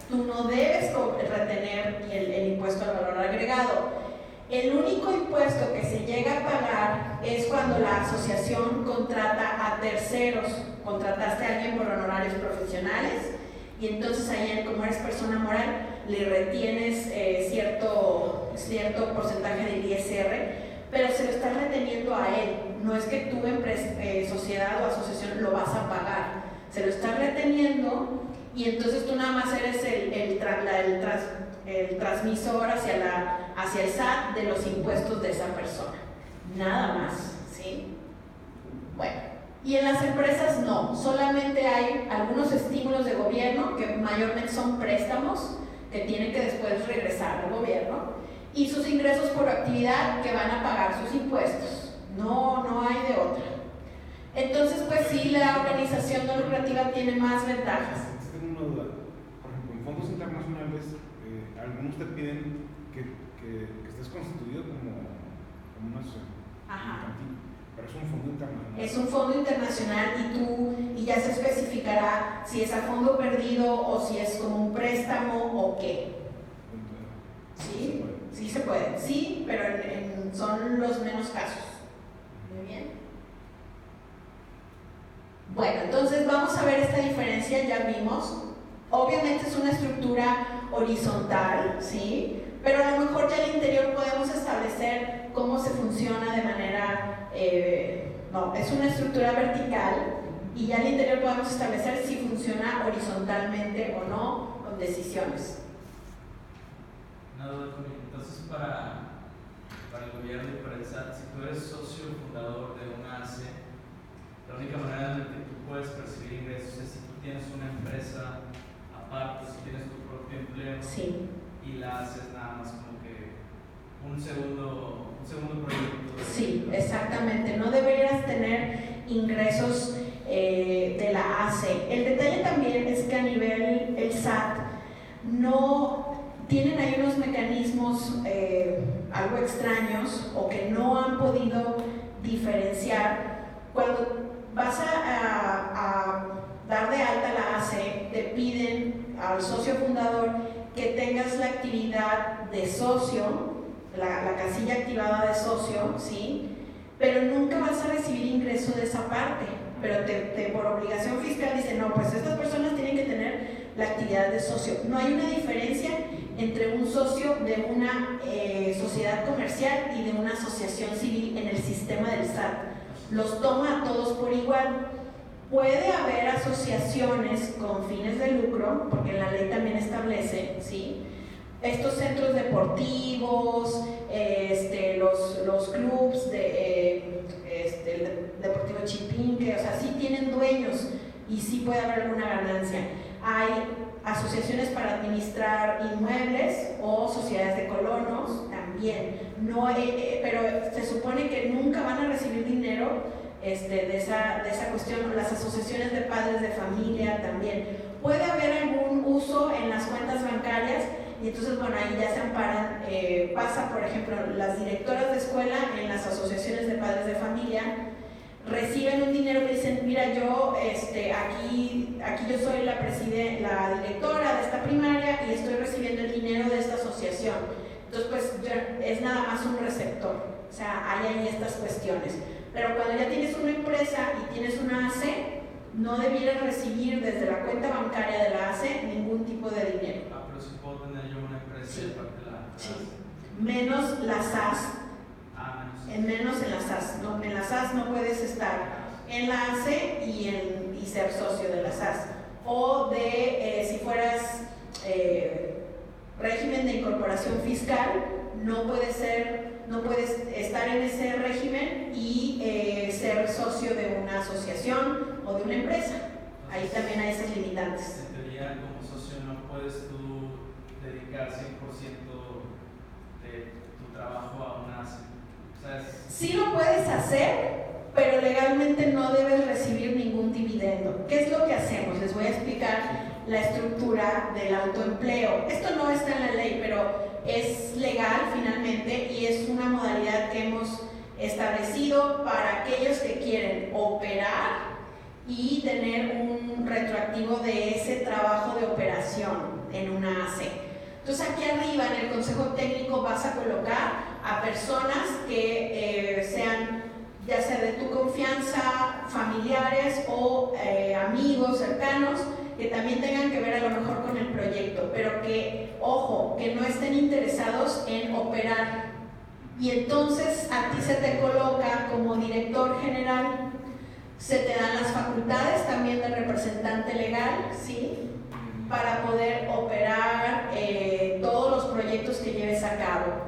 A: tú no debes retener el impuesto al valor agregado. El único impuesto que se llega a pagar es cuando la asociación contrata a terceros. Contrataste a alguien por honorarios profesionales y entonces ahí, como eres persona moral, le retienes cierto porcentaje del ISR, pero se lo estás reteniendo a él. No es que tú, sociedad o asociación, lo vas a pagar. Se lo estás reteniendo y entonces tú nada más eres el transmisor hacia el SAT de los impuestos de esa persona. Nada más, ¿sí? Bueno. Y en las empresas no, solamente hay algunos estímulos de gobierno que mayormente son préstamos que tienen que después regresar al gobierno y sus ingresos por actividad que van a pagar sus impuestos. No hay de otra. Entonces, pues sí, la organización no lucrativa tiene más ventajas.
D: Tengo una duda. Por ejemplo, en fondos internacionales, algunos te piden que estés constituido como una asociación.
A: Ajá.
D: Pero es un fondo internacional.
A: Es un fondo internacional y ya se especificará si es a fondo perdido o si es como un préstamo o qué. ¿Sí? Sí se puede. Sí, pero son los menos casos. Muy bien. Bueno, entonces vamos a ver esta diferencia, ya vimos. Obviamente es una estructura horizontal, ¿sí? Pero a lo mejor ya al interior podemos establecer cómo se funciona de manera... no, es una estructura vertical y ya al interior podemos establecer si funciona horizontalmente o no con decisiones.
J: Una duda conmigo. Entonces, para el gobierno y para el SAT, si tú eres socio fundador de una AC, la única manera en la que tú puedes percibir ingresos es si tú tienes una empresa aparte, si tienes tu propio empleo,
A: sí,
J: y la haces nada más como que un segundo proyecto.
A: Sí, exactamente. No deberías tener ingresos de la AC. El detalle también es que a nivel el SAT no tienen ahí unos mecanismos algo extraños o que no han podido diferenciar. Cuando vas a dar de alta la AC, te piden al socio fundador que tengas la actividad de socio, la casilla activada de socio, ¿sí? Pero nunca vas a recibir ingreso de esa parte, pero por obligación fiscal dicen, no, pues estas personas tienen que tener la actividad de socio. No hay una diferencia entre un socio de una sociedad comercial y de una asociación civil en el sistema del SAT. Los toma a todos por igual. Puede haber asociaciones con fines de lucro, porque en la ley también establece, ¿sí? Estos centros deportivos, los clubs el Deportivo Chipinque, o sea, sí tienen dueños y sí puede haber alguna ganancia. Hay asociaciones para administrar inmuebles o sociedades de colonos también, pero se supone que nunca van a recibir dinero de esa cuestión. Las asociaciones de padres de familia también. Puede haber algún uso en las cuentas bancarias y entonces, bueno, ahí ya se amparan. Pasa, por ejemplo, las directoras de escuela en las asociaciones de padres de familia reciben un dinero que dicen, mira, yo aquí yo soy la directora de esta primaria y estoy recibiendo el dinero de esta asociación. Entonces, pues es nada más un receptor. O sea, hay ahí estas cuestiones. Pero cuando ya tienes una empresa y tienes una AC, no debieras recibir desde la cuenta bancaria de la AC ningún tipo de dinero.
J: Pero si puedo tener yo una empresa
A: sí,
J: y aparte la AC.
A: Sí. Menos la SAS. Menos en la SAS. No, en la SAS no puedes estar en la AC y ser socio de la SAS. O si fueras régimen de incorporación fiscal, no puedes estar en ese régimen y ser socio de una asociación o de una empresa. Ahí también hay esas limitantes.
J: En teoría, como socio no puedes tú dedicar 100% de tu trabajo a una AC.
A: Sí lo puedes hacer, pero legalmente no debes recibir ningún dividendo. ¿Qué es lo que hacemos? Les voy a explicar la estructura del autoempleo. Esto no está en la ley, pero es legal finalmente y es una modalidad que hemos establecido para aquellos que quieren operar y tener un retroactivo de ese trabajo de operación en una AC. Entonces aquí arriba en el consejo técnico vas a colocar a personas que sean ya sea de tu confianza, familiares o amigos cercanos que también tengan que ver a lo mejor con el proyecto, pero que, ojo, que no estén interesados en operar. Y entonces a ti se te coloca como director general, se te dan las facultades también del representante legal, ¿sí? Para poder operar todos los proyectos que lleves a cabo.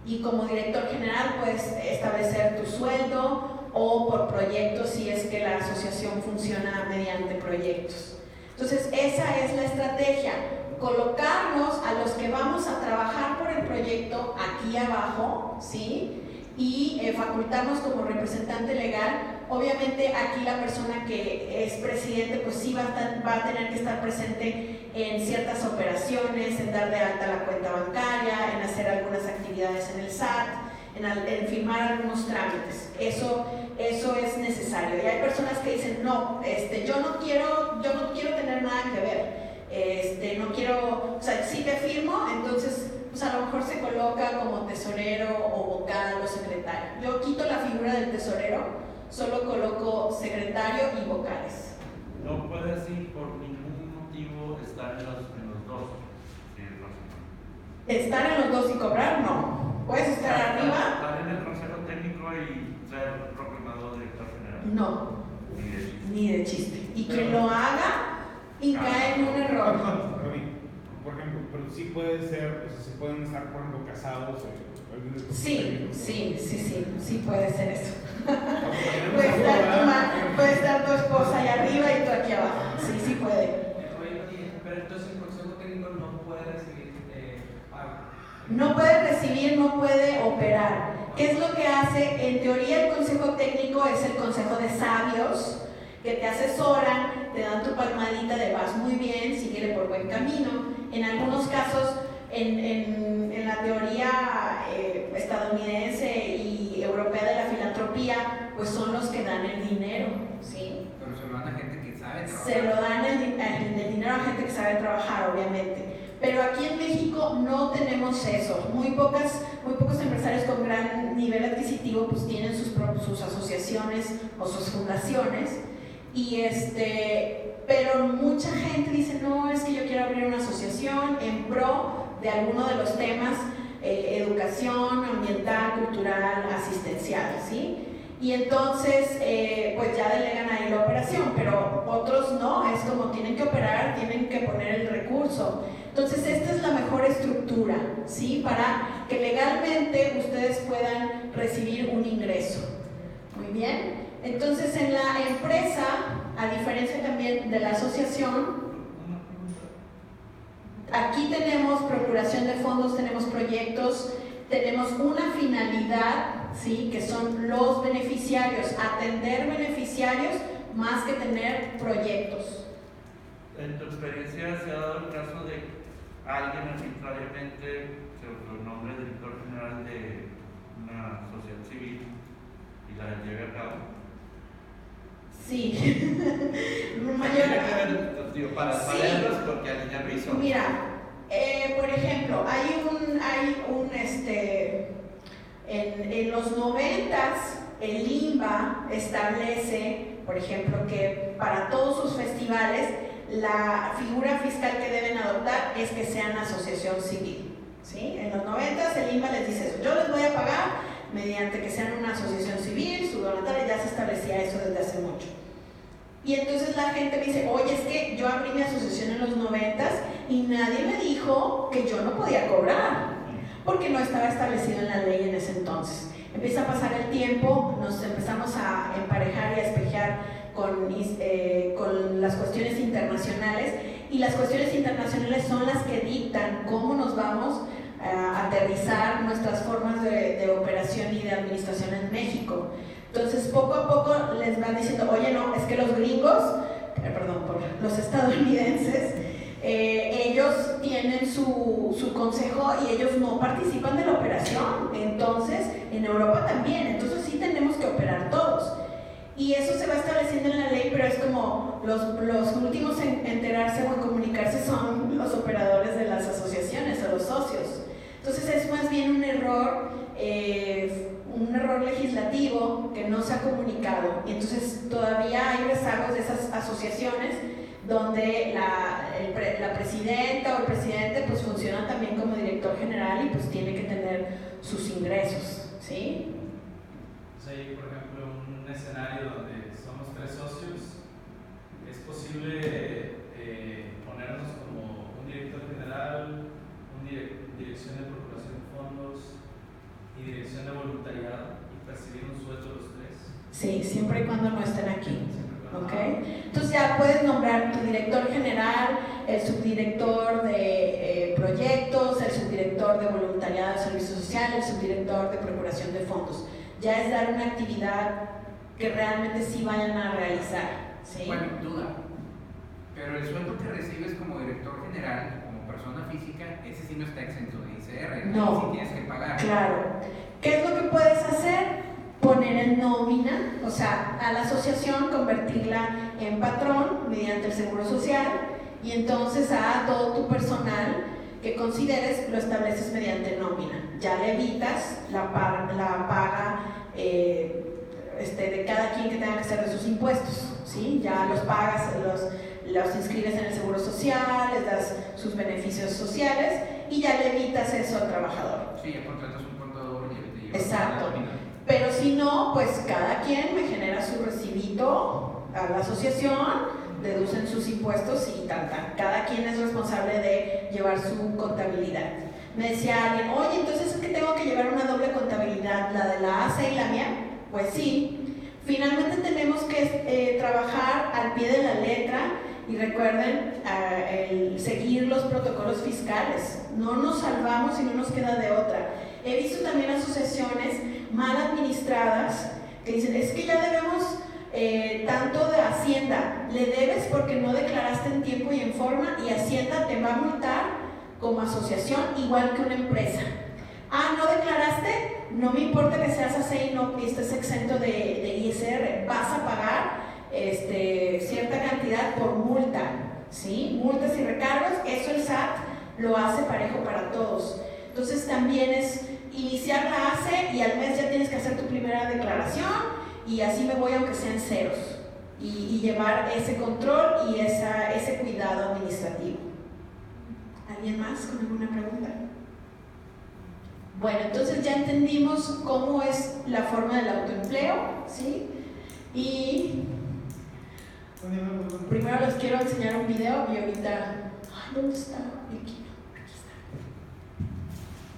A: Y como director general puedes establecer tu sueldo, o por proyectos si es que la asociación funciona mediante proyectos. Entonces, esa es la estrategia, colocarnos a los que vamos a trabajar por el proyecto aquí abajo, ¿sí? Y facultarnos como representante legal. Obviamente aquí la persona que es presidente pues sí va a tener que estar presente en ciertas operaciones, en dar de alta la cuenta bancaria, en hacer algunas actividades en el SAT, en firmar algunos trámites. Eso es necesario. Y hay personas que dicen, no, yo no quiero tener nada que ver, no quiero, o sea, si te firmo, entonces pues a lo mejor se coloca como tesorero o vocal o secretario. Yo quito la figura del tesorero, solo coloco secretario y vocales.
H: No puedes ir por ningún motivo estar en los dos.
A: Estar en los dos y cobrar, no. Puedes estar arriba.
H: Estar en el consejo técnico y ser proclamado director general.
A: No, ni de chiste. Y quien lo haga y cae en un error.
D: Por ejemplo, pero sí puede ser, o sea, sí pueden estar, por ejemplo, casados. Sí
A: puede ser eso. Puede estar tu esposa allá arriba y tú aquí abajo. Sí puede.
J: Pero entonces el consejo técnico no puede recibir pago.
A: No puede recibir, no puede operar. ¿Qué es lo que hace? En teoría el consejo técnico es el consejo de sabios que te asesoran, te dan tu palmadita de vas muy bien, síguele por buen camino. En algunos casos, en la teoría estadounidense y europea de la filantropía, pues son los que dan el dinero, ¿sí?
B: Pero se lo dan a gente que sabe trabajar.
A: Se lo dan el dinero a gente que sabe trabajar, obviamente. Pero aquí en México no tenemos eso. Muy pocos empresarios con gran nivel adquisitivo pues tienen sus asociaciones o sus fundaciones. Pero mucha gente dice, no, es que yo quiero abrir una asociación en pro de alguno de los temas, educación, ambiental, cultural, asistencial, ¿sí? Y entonces, pues ya delegan ahí la operación, pero otros no, es como tienen que operar, tienen que poner el recurso. Entonces, esta es la mejor estructura, ¿sí? Para que legalmente ustedes puedan recibir un ingreso. Muy bien. Entonces, en la empresa, a diferencia también de la asociación, aquí tenemos procuración de fondos, tenemos proyectos, tenemos una finalidad, ¿sí? Que son los beneficiarios, atender beneficiarios más que tener proyectos.
H: ¿En tu experiencia se ha dado el caso de alguien arbitrariamente se nombre director general de una sociedad civil y la lleve a cabo?
A: Sí.
F: Para saberlos, porque alguien ya lo hizo.
A: Mira, por ejemplo, en los 90s el INBA establece, por ejemplo, que para todos sus festivales la figura fiscal que deben adoptar es que sean asociación civil, ¿sí? En los 90s el INBA les dice eso, yo les voy a pagar mediante que sean una asociación civil, su donataria, ya se establecía eso desde hace mucho. Y entonces la gente me dice, oye, es que yo abrí mi asociación en los 90s y nadie me dijo que yo no podía cobrar, porque no estaba establecido en la ley en ese entonces. Empieza a pasar el tiempo, nos empezamos a emparejar y a espejar con las cuestiones internacionales, y las cuestiones internacionales son las que dictan cómo nos vamos a aterrizar nuestras formas de operación y de administración en México. Entonces, poco a poco les van diciendo, oye, no, es que los gringos, los estadounidenses, ellos tienen su consejo y ellos no participan de la operación. Entonces, en Europa también, entonces sí tenemos que operar todos. Y eso se va estableciendo en la ley, pero es como los últimos en enterarse o en comunicarse son los operadores de las asociaciones o los socios. Entonces es más bien un error legislativo que no se ha comunicado, y entonces todavía hay rezagos de esas asociaciones donde la presidenta o el presidente pues funciona también como director general y pues tiene que tener sus ingresos, ¿sí?
J: O sea, hay, por ejemplo, un escenario donde somos 3 socios, ¿es posible ponernos como un director general, dirección de procuración de fondos y dirección de voluntariado y percibir un sueldo los 3?
A: Sí, siempre y cuando no estén aquí. ¿Ok? Entonces ya puedes nombrar tu director general, el subdirector de proyectos, el subdirector de voluntariado de servicio social, el subdirector de procuración de fondos. Ya es dar una actividad que realmente sí vayan a realizar. ¿Sí?
B: Bueno, duda. Pero el sueldo que recibes como director general, como persona física, ese sí no está exento de ICR.
A: No.
B: Sí tienes que pagar.
A: Claro. ¿Qué es lo que puedes hacer? Poner en nómina, o sea, a la asociación convertirla en patrón mediante el seguro social, y entonces a todo tu personal que consideres lo estableces mediante nómina. Ya le evitas la paga de cada quien que tenga que hacer de sus impuestos, ¿sí? Ya los pagas, los inscribes en el seguro social, les das sus beneficios sociales y ya le evitas eso al trabajador.
B: Sí, ya contratas un contador y te llevas.
A: Exacto. Pero si no, pues cada quien me genera su recibito a la asociación, deducen sus impuestos y cada quien es responsable de llevar su contabilidad. Me decía alguien, oye, entonces es que tengo que llevar una doble contabilidad, la de la AC y la mía. Pues sí, finalmente tenemos que trabajar al pie de la letra y recuerden el seguir los protocolos fiscales. No nos salvamos y no nos queda de otra. He visto también asociaciones mal administradas que dicen, es que ya debemos tanto de Hacienda, le debes porque no declaraste en tiempo y en forma y Hacienda te va a multar como asociación igual que una empresa. Ah, ¿no declaraste? No me importa que seas así y no estés exento de ISR, vas a pagar cierta cantidad por multa, ¿sí? Multas y recargos, eso el SAT lo hace parejo para todos. Entonces también es iniciar la ACE y al mes ya tienes que hacer tu primera declaración y así me voy aunque sean ceros y llevar ese control y ese cuidado administrativo. ¿Alguien más con alguna pregunta? Bueno, entonces ya entendimos cómo es la forma del autoempleo, ¿sí? Y primero les quiero enseñar un video y ahorita... Ay, ¿dónde está? Aquí está.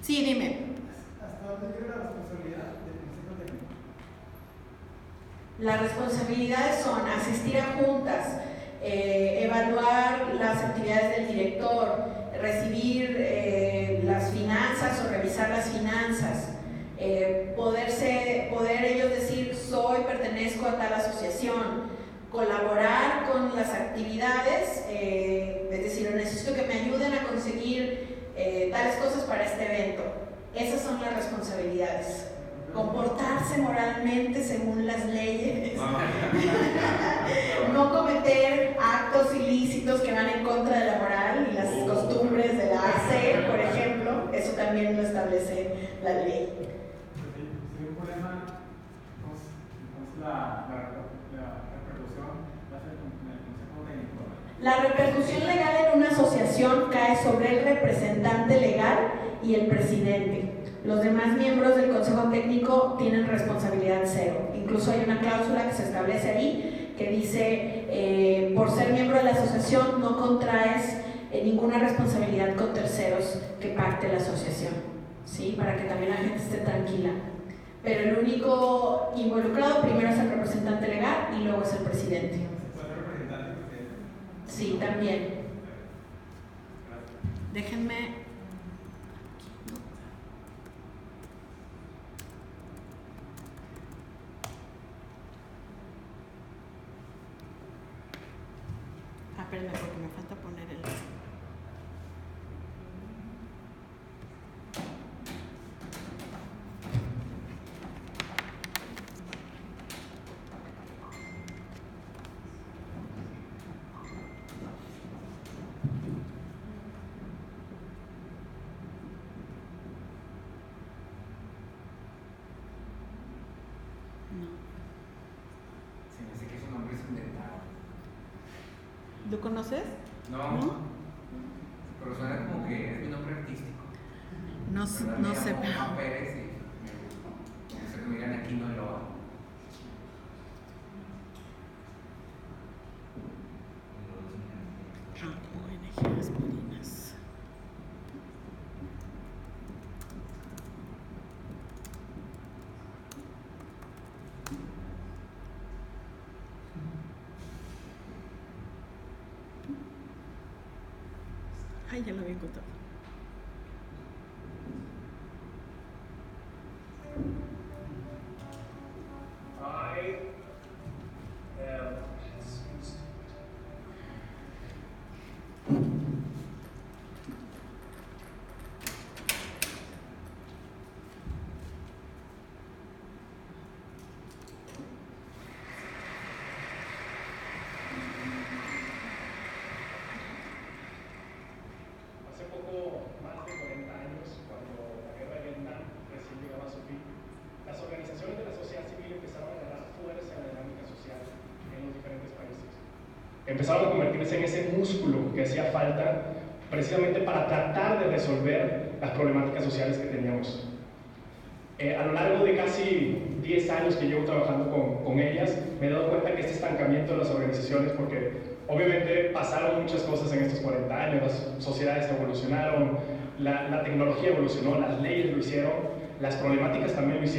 A: Sí, dime.
I: ¿Hasta dónde llega la responsabilidad del Consejo Técnico?
A: Las responsabilidades son asistir a juntas, evaluar las actividades del director, recibir las finanzas o revisar las finanzas, poder ellos decir pertenezco a tal asociación, colaborar con las actividades, es decir, necesito que me ayuden a conseguir tales cosas para este evento. Esas son las responsabilidades. Comportarse moralmente según las leyes, no cometer actos ilícitos que van en contra de la moral y las costumbres de la AC, por ejemplo, eso también lo establece la ley.
I: Si hay un problema, entonces la repercusión va a ser con el Consejo Técnico.
A: La repercusión legal en una asociación cae sobre el representante legal y el presidente. Los demás miembros del Consejo Técnico tienen responsabilidad cero. Incluso hay una cláusula que se establece ahí que dice, por ser miembro de la asociación no contraes ninguna responsabilidad con terceros que pacte la asociación, ¿sí? Para que también la gente esté tranquila. Pero el único involucrado primero es el representante legal y luego es el presidente.
I: ¿Se puede representar el presidente?
A: Sí, también. Déjenme... Espérenme porque me falta poner el...
B: Se me hace que su nombre es inventado.
A: ¿Lo conoces?
B: No, pero suena como que es mi nombre artístico.
A: No
B: sé. Juan Pérez y me gustó. No sé que me digan Aquino de Loa.
A: ONG Las Molinas.
K: Ay, ya la había encontrado.
L: Hace poco más de 40 años, cuando la guerra de Vietnam recién llegaba a su fin, las organizaciones de la sociedad civil empezaron a ganar fuerza en la dinámica social en los diferentes países. Empezaron a convertirse en ese músculo que hacía falta precisamente para tratar de resolver las problemáticas sociales que teníamos. A lo largo de casi 10 años que llevo trabajando con ellas, me he dado cuenta que este estancamiento de las organizaciones, porque obviamente pasaron muchas cosas en estos 40 años, las sociedades evolucionaron, la tecnología evolucionó, las leyes lo hicieron, las problemáticas también lo hicieron.